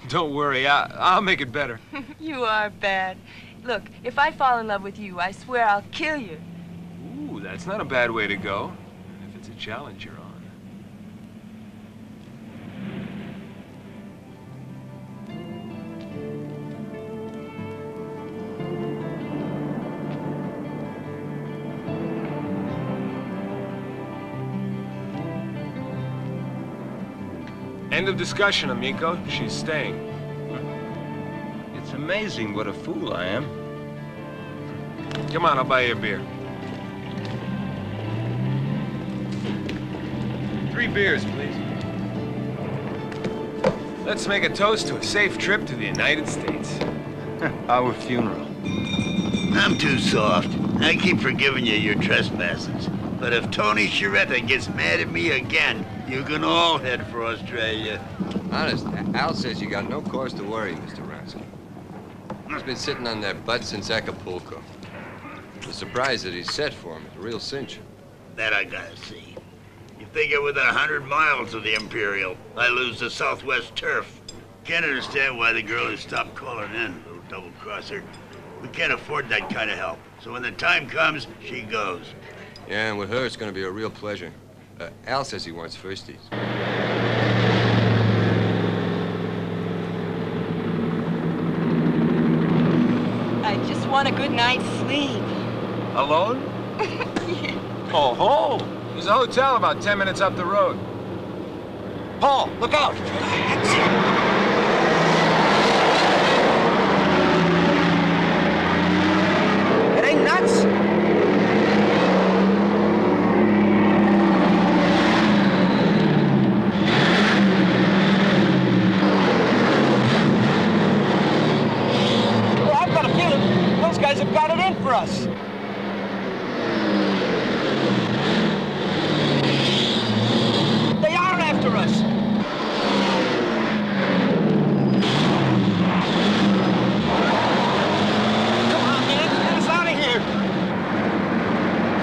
Don't worry, I'll make it better. You are bad. Look, if I fall in love with you, I swear I'll kill you. Ooh, that's not a bad way to go. If it's a challenge you're on. End of discussion, amigo. She's staying. It's amazing what a fool I am. Come on, I'll buy you a beer. 3 3 beers, please. Let's make a toast to a safe trip to the United States. Our funeral. I'm too soft. I keep forgiving you your trespasses. But if Tony Sciaretta gets mad at me again, you can all head for Australia. Honest, Al says you got no cause to worry, Mr. Ransky. He's been sitting on that butt since Acapulco. The surprise that he's set for him is a real cinch. That I gotta see. You figure with 100 miles of the Imperial, I lose the Southwest turf. Can't understand why the girl has stopped calling in, little double-crosser. We can't afford that kind of help. So when the time comes, she goes. Yeah, and with her, it's gonna be a real pleasure. Al says he wants firsties. I just want a good night's sleep. Alone? Yeah. Oh, ho! There's a hotel about 10 minutes up the road. Paul, look out! It ain't nuts! Well, I've got a feeling those guys have got it in for us. After us. Come on, man, get us out of here.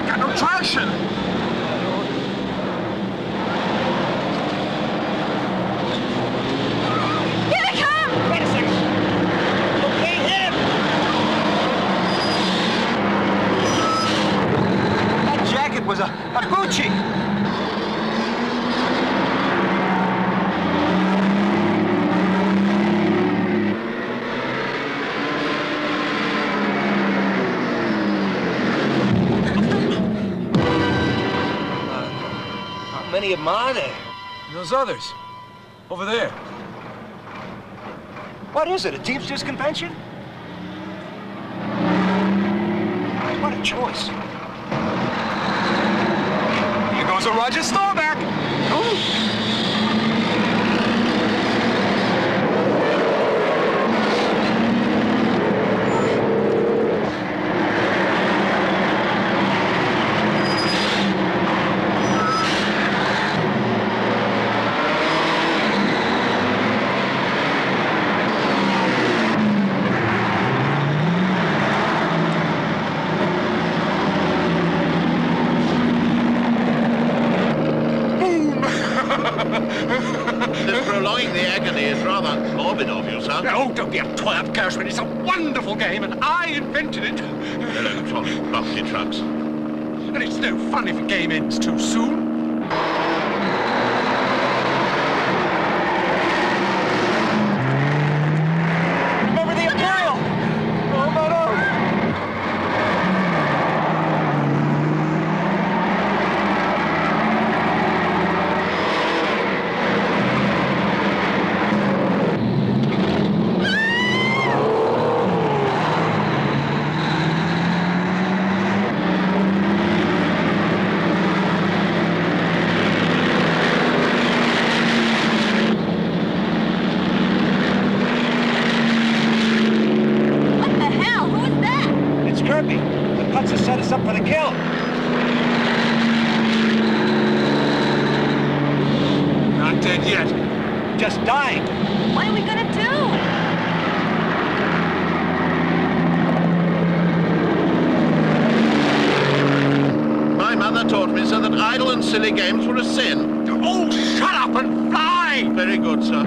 Got no traction. Here they come! Wait a second. Okay, hit him. That jacket was a Gucci. How many of them are there? And those others. Over there. What is it, a Teamsters convention? What a choice. Here goes a Roger Staubach. Ooh. Prolonging the agony is rather morbid of you, sir. Oh, don't be a twat, Cashman. It's a wonderful game, and I invented it. Hello, trolley, bumpy trucks. And it's no fun if a game ends too soon. Remember the Imperial! Oh, no, no! Set us up for the kill. Not dead yet. Just dying. What are we gonna do? My mother taught me, sir, that idle and silly games were a sin. Oh, shut up and fly! Very good, sir.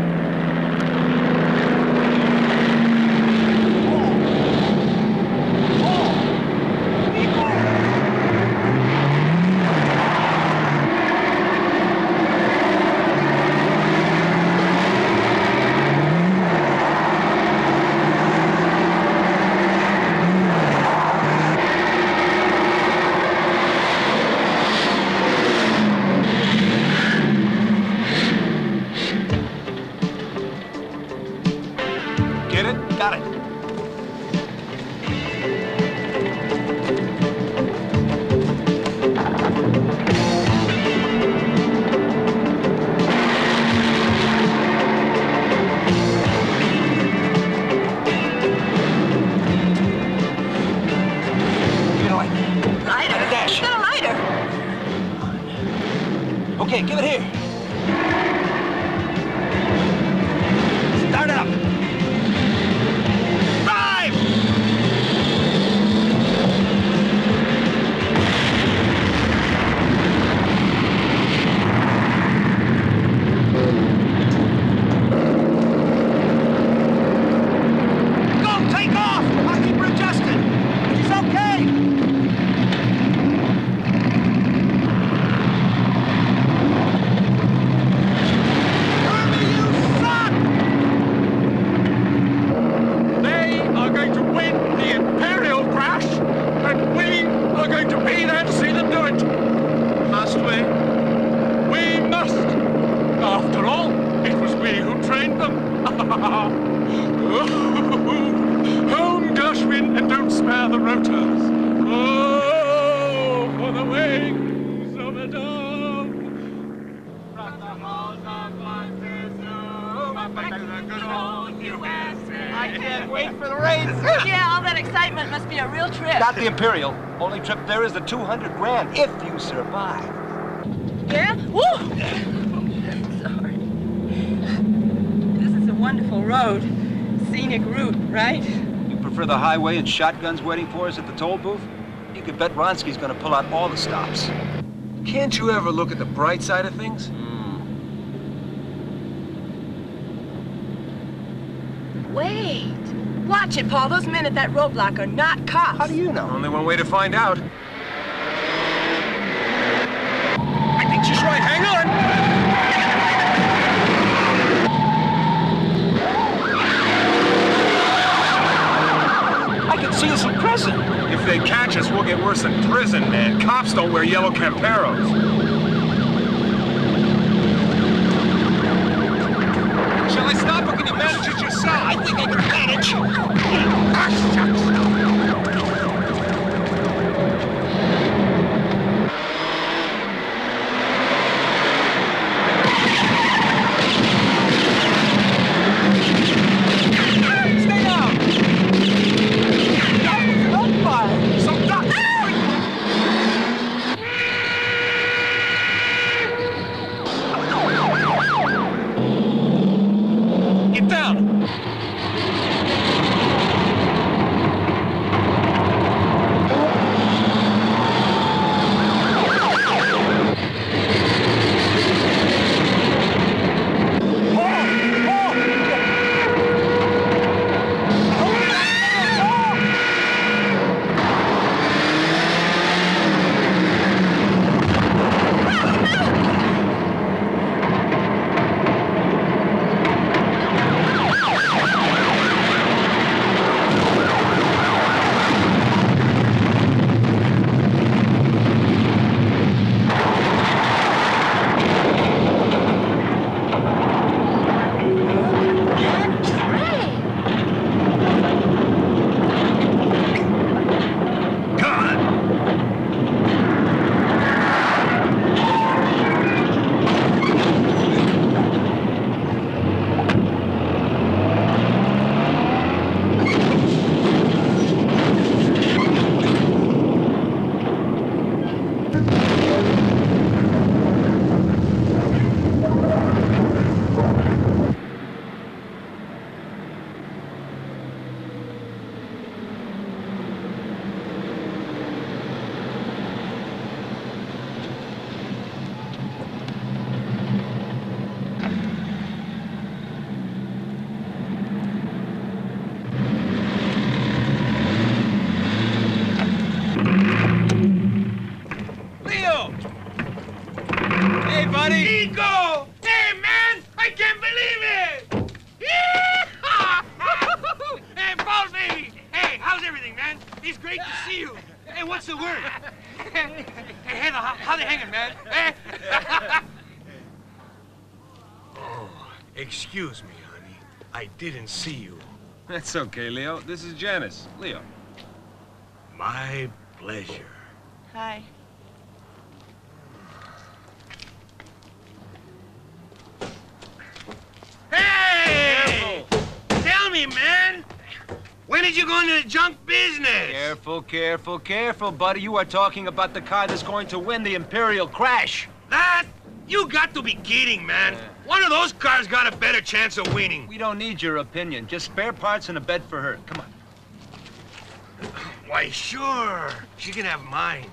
Okay, give it here. Start up. Drive! Go, take off! I'll keep her adjusted. She's okay. Home, Gershwin, and don't spare the rotors. Oh, for the wings of a dove. From the halls of Montezuma, back to the good old USA. I can't wait for the race. Yeah, all that excitement must be a real trip. Not the Imperial. Only trip there is the 200 grand, if you survive. Yeah? Woo! Sorry. This is a wonderful road. Scenic route, right? You prefer the highway and shotguns waiting for us at the toll booth? You could bet Ronsky's gonna pull out all the stops. Can't you ever look at the bright side of things? Wait. Watch it, Paul. Those men at that roadblock are not cops. How do you know? Only one way to find out. I think she's right. Hang on. I can see us in prison. If they catch us, we'll get worse than prison, man. Cops don't wear yellow Camperos. Shall I stop, or can you manage it yourself? I think I can manage. Stay down! Gunfire! Some ducks! Get down! Nico! Hey, man! I can't believe it! Hey, Paul, baby! Hey, how's everything, man? It's great to see you. Hey, what's the word? Hey, Heather, how they hanging, man? Hey? Oh, excuse me, honey. I didn't see you. That's okay, Leo. This is Janice. Leo. My pleasure. Hi. Hey! Tell me, man. When did you go into the junk business? Careful, careful, careful, buddy. You are talking about the car that's going to win the Imperial crash. That? You got to be kidding, man. One of those cars got a better chance of winning. We don't need your opinion. Just spare parts and a bed for her. Come on. Why, sure. She can have mine.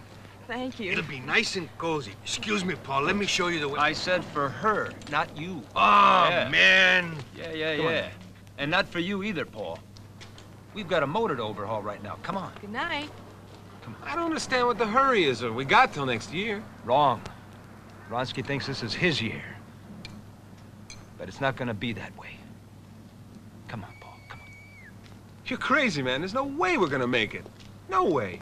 Thank you. It'll be nice and cozy. Excuse me, Paul. Let me show you the way. I said for her, not you. Oh, Yeah. man. Yeah. And not for you either, Paul. We've got a motor to overhaul right now. Come on. Good night. I don't understand what the hurry is. We got till next year. Wrong. Vronsky thinks this is his year. But it's not gonna be that way. Come on, Paul, come on. You're crazy, man. There's no way we're gonna make it. No way.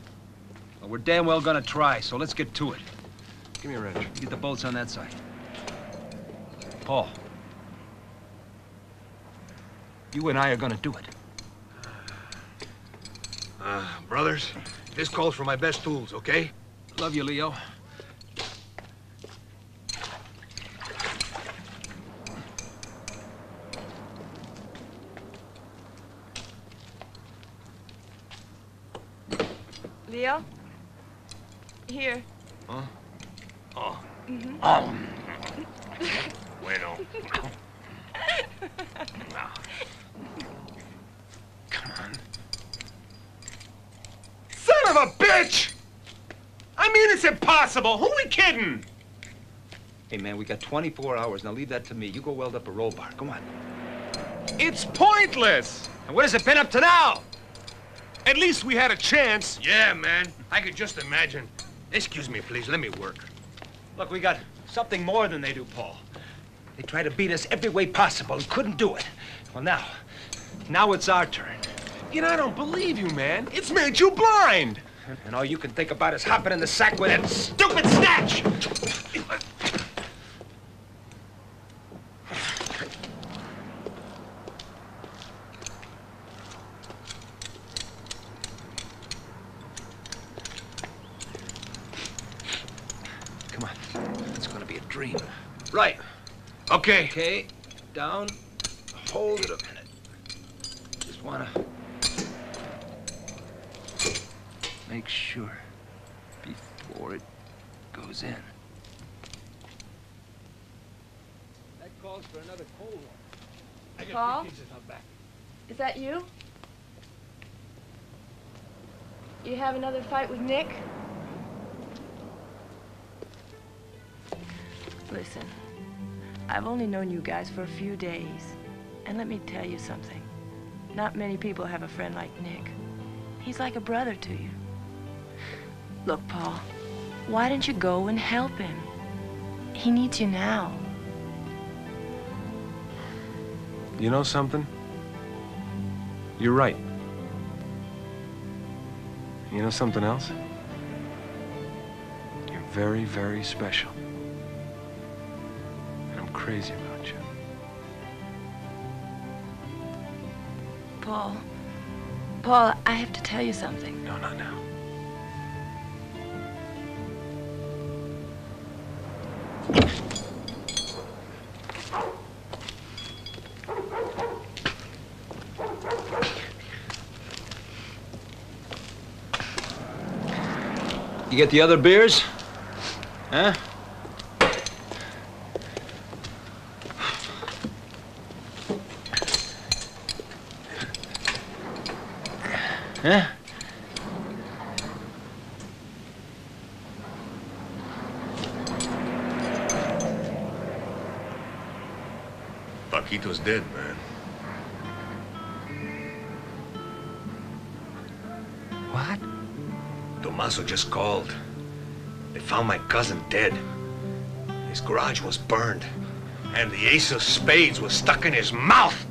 Well, we're damn well gonna try, so let's get to it. Give me a wrench. Get the bolts on that side. Paul. You and I are gonna do it. Brothers, this calls for my best tools, okay? Love you, Leo. Leo? Here. Huh? Oh. Mm-hmm. Bueno. Come on. Son of a bitch! I mean, it's impossible. Who are we kidding? Hey, man, we got 24 hours. Now leave that to me. You go weld up a roll bar. Come on. It's pointless. And what has it been up to now? At least we had a chance. Yeah, man. I could just imagine. Excuse me, please. Let me work. Look, we got something more than they do, Paul. They tried to beat us every way possible and couldn't do it. Well, now it's our turn. You know, I don't believe you, man. It's made you blind. And all you can think about is hopping in the sack with that stupid snatch! Come on. It's gonna be a dream. Right. Okay. Okay. Down. Hold it a minute. Just wanna make sure before it goes in. That calls for another cold one. I got Paul? 3 pieces out back. Is that you? You have another fight with Nick? Listen, I've only known you guys for a few days. And let me tell you something. Not many people have a friend like Nick. He's like a brother to you. Look, Paul, why don't you go and help him? He needs you now. You know something? You're right. You know something else? You're very, very special. And I'm crazy about you. Paul, I have to tell you something. No, not now. You get the other beers? Huh? Huh? Paquito's dead, man. What? Tomaso just called. They found my cousin dead. His garage was burned, and the ace of spades was stuck in his mouth.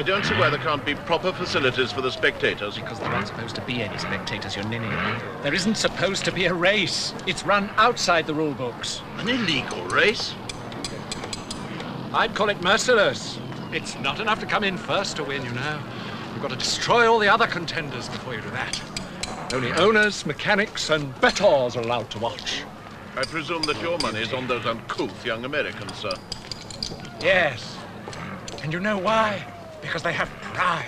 don't see why there can't be proper facilities for the spectators. Because there aren't supposed to be any spectators, you ninny. There isn't supposed to be a race. It's run outside the rule books. An illegal race? I'd call it merciless. It's not enough to come in first to win, you know. You've got to destroy all the other contenders before you do that. Only owners, mechanics, and bettors are allowed to watch. I presume that your money is on those uncouth young Americans, sir. Yes. And you know why? Because they have pride.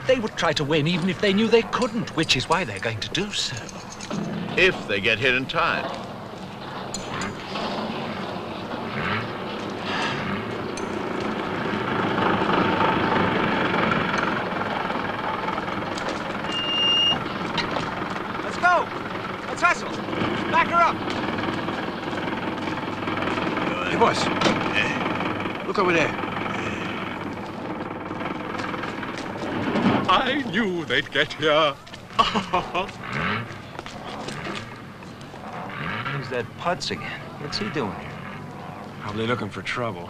They would try to win even if they knew they couldn't, which is why they're going to do so. If they get here in time. Let's go! Let's hustle! Back her up! Hey, boss. Look over there. I knew they'd get here. Who's that Putz again? What's he doing here? Probably looking for trouble.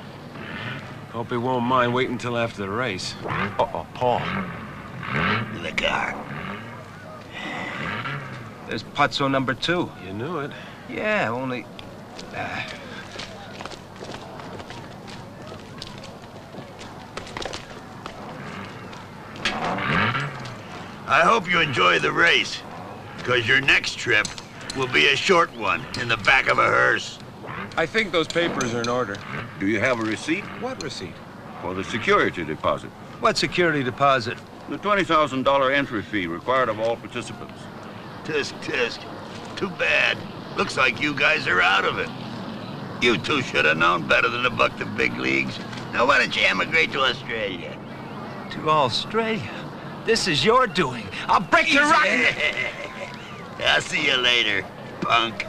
Hope he won't mind waiting until after the race. Uh-oh, Paul. In the car. There's Putzo number 2. You knew it. Yeah, only... I hope you enjoy the race, because your next trip will be a short one in the back of a hearse. I think those papers are in order. Do you have a receipt? What receipt? For the security deposit. What security deposit? The $20,000 entry fee required of all participants. Tisk, tisk. Too bad. Looks like you guys are out of it. You two should have known better than to buck the big leagues. Now why don't you emigrate to Australia? To Australia? This is your doing. I'll break your rotten... I'll see you later, punk.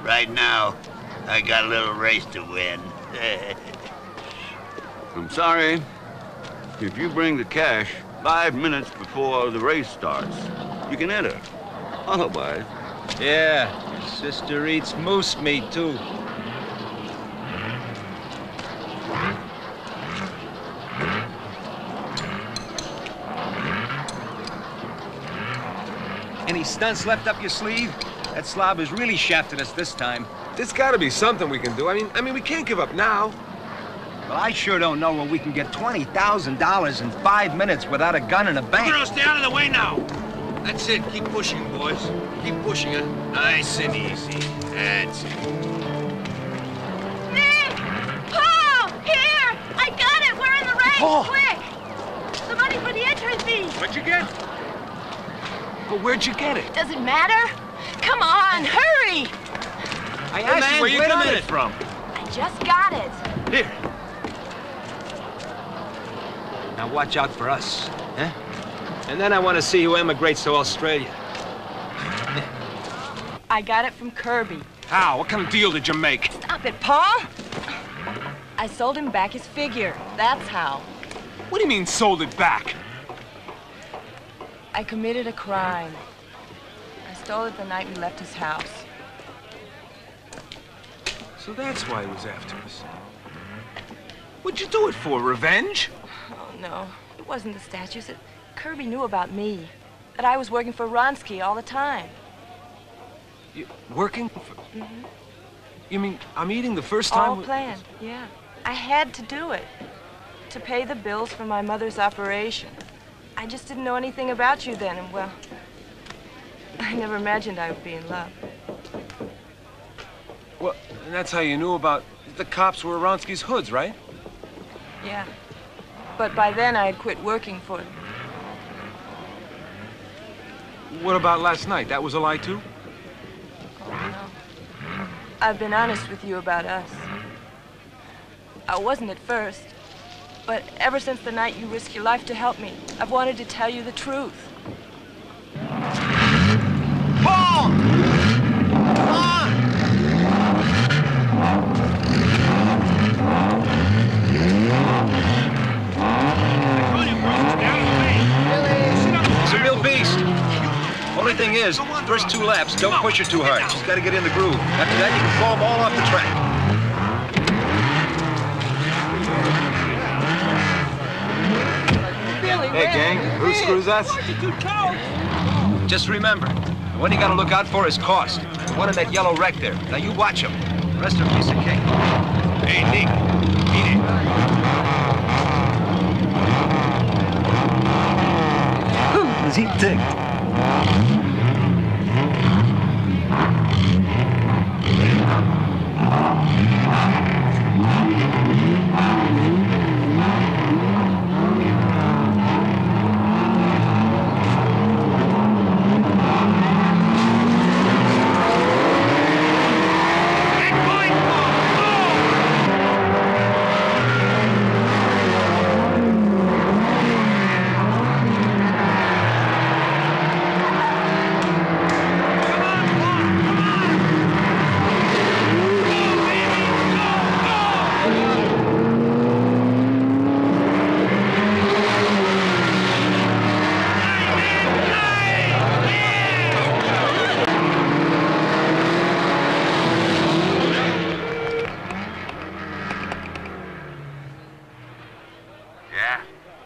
Right now, I got a little race to win. I'm sorry. If you bring the cash 5 minutes before the race starts, you can enter. Otherwise... Yeah, your sister eats moose meat, too. Any stunts left up your sleeve? That slob has really shafted us this time. There's got to be something we can do. I mean, we can't give up now. Well, I sure don't know where we can get $20,000 in 5 minutes without a gun in a bank. Girl, stay out of the way now. That's it. Keep pushing, boys. Keep pushing it. Nice and easy. That's it. Paul! Here! I got it! We're in the race! Paul! Quick! The money for the entry fee! What'd you get? But where'd you get it? Does it matter? Come on, hurry! I asked you where you got it from. I just got it. Here. Now watch out for us, huh? And then I want to see who emigrates to Australia. I got it from Kirby. How? What kind of deal did you make? Stop it, Paul! I sold him back his figure. That's how. What do you mean, sold it back? I committed a crime. I stole it the night we left his house. So that's why he was after us. What'd you do it for? Revenge? Oh, no. It wasn't the statues. Kirby knew about me. That I was working for Ronsky all the time. You working for... Mm-hmm. You mean I'm eating the first time? All planned, yeah. I had to do it. To pay the bills for my mother's operation. I just didn't know anything about you then, and well... I never imagined I would be in love. Well, and that's how you knew about... The cops were Ronsky's hoods, right? Yeah. But by then I had quit working for them. What about last night? That was a lie, too? Oh, no. I've been honest with you about us. I wasn't at first. But ever since the night you risked your life to help me, I've wanted to tell you the truth. Paul! Come on! It's a real beast. Only thing is, first 2 laps, don't push it too hard. Just gotta get in the groove. After that, you can fall them all off the track. Hey, gang, who screws us? Just remember, the one you gotta look out for is Cost. The one in that yellow wreck there. Now you watch him. The rest are a piece of cake. Hey, Nick, beat it. Was he ticked?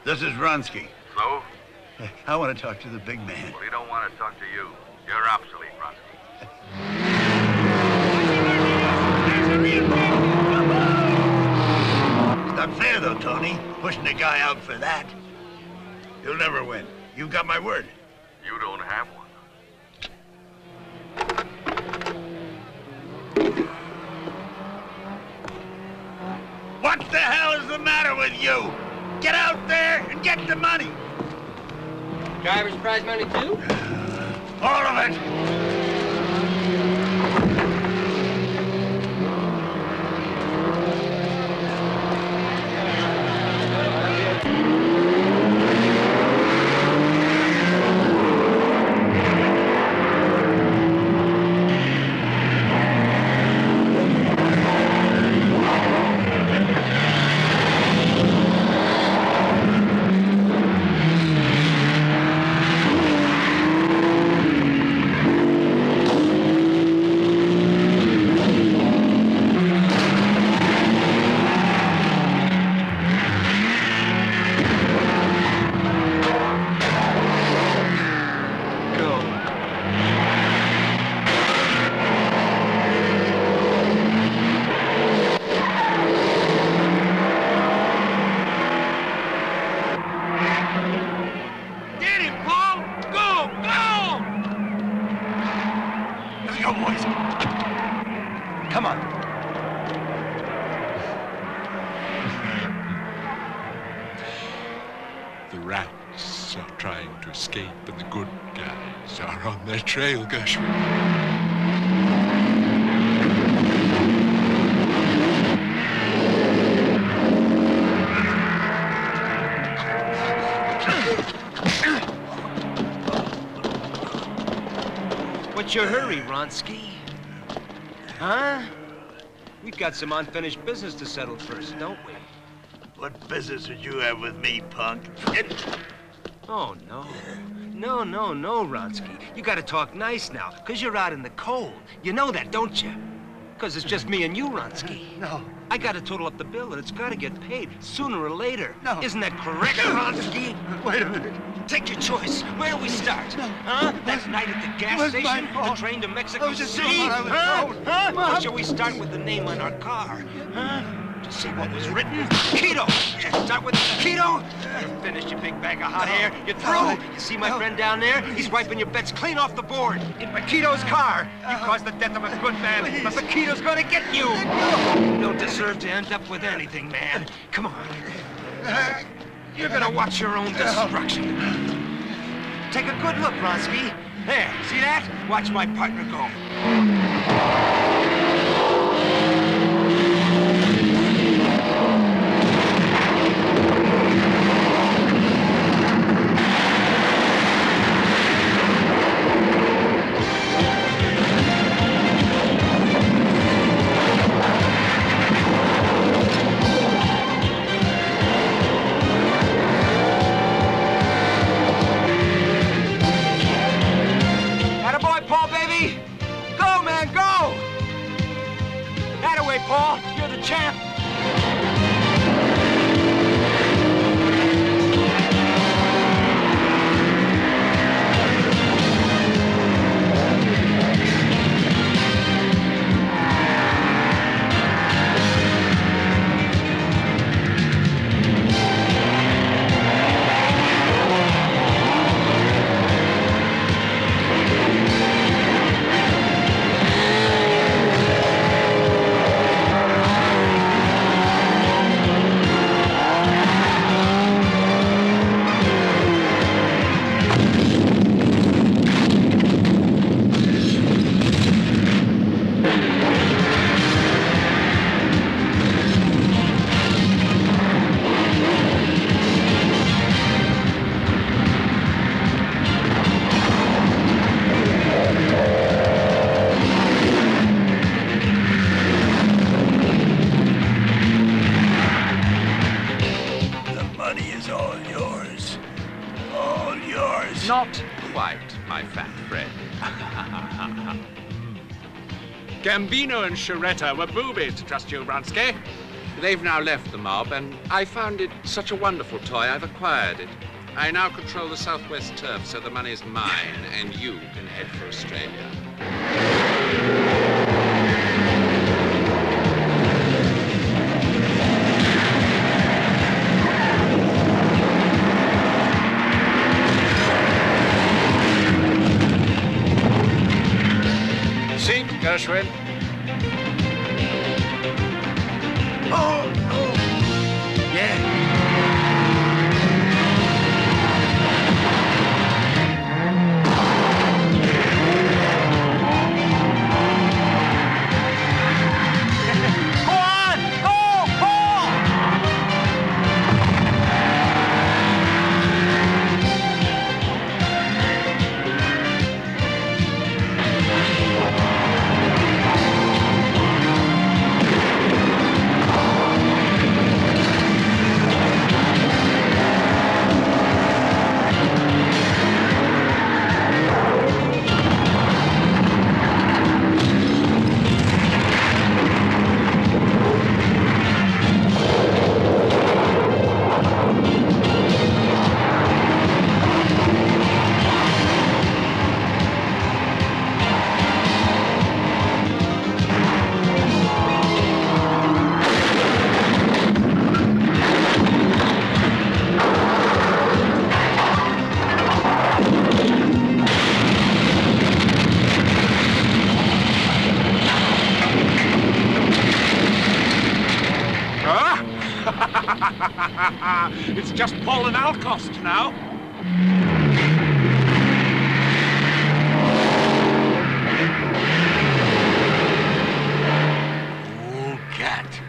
This is Ronsky. So? I want to talk to the big man. We don't want to talk to you. You're obsolete, Ronsky. It's not fair, though, Tony. Pushing a guy out for that. You'll never win. You've got my word. You don't have one. What the hell is the matter with you? Get out there and get the money. Driver's prize money, too? All of it. Trail, Gershwin. What's your hurry, Ronsky? Huh? We've got some unfinished business to settle first, don't we? What business would you have with me, punk? Oh, no. No, Ronsky. You gotta talk nice now, because you're out in the cold. You know that, don't you? Because it's just me and you, Ronsky. No. I gotta total up the bill, and it's gotta get paid sooner or later. No. Isn't that correct, Ronsky? Wait a minute. Take your choice. Where do we start? Huh? That night at the gas station? The train to Mexico City? Huh? Or shall we start with the name on our car? Huh? To see what was written? Keto! Shall we start with Keto? You're finished, you big bag of hot air. You're through. You see my friend down there? He's wiping your bets clean off the board. In Paquito's car. You caused the death of a good man, but Paquito's gonna get you. You don't deserve to end up with anything, man. Come on. You're gonna watch your own destruction. Take a good look, Ronsky. There, see that? Watch my partner go. Paul, you're the champ. Gambino and Sciaretta were boobies, trust you, Vronsky. They've now left the mob, and I found it such a wonderful toy, I've acquired it. I now control the Southwest turf, so the money's mine, and you can head for Australia. See, Gershwin? Oh, yeah. It's just Paul and Alcost now. Oh, cat.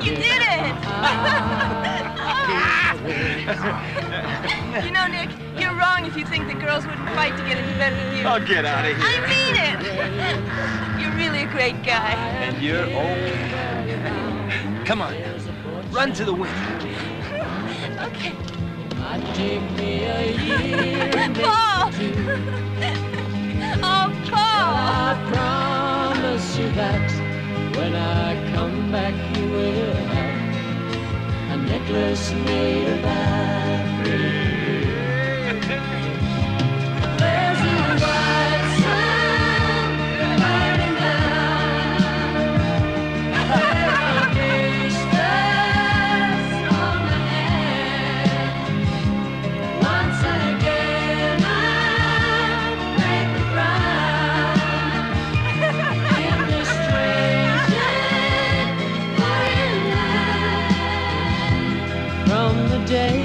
You did it! You know, Nick, you're wrong if you think that girls wouldn't fight to get into bed with you. Oh, get out of here. I mean it! You're really a great guy. And you're okay. Come on now. Run to the window. Okay. Take me a year. Paul! Oh, Paul! When I come back, you will have a necklace made of ivory. There's a white sun burning down. There are blisters on my hand. Once again, I break the ground in this strange and foreign land. From the day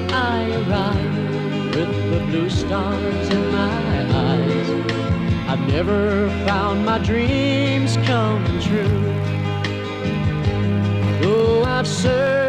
I arrived with the blue stars in my eyes, I've never found my dreams come true. Though I've searched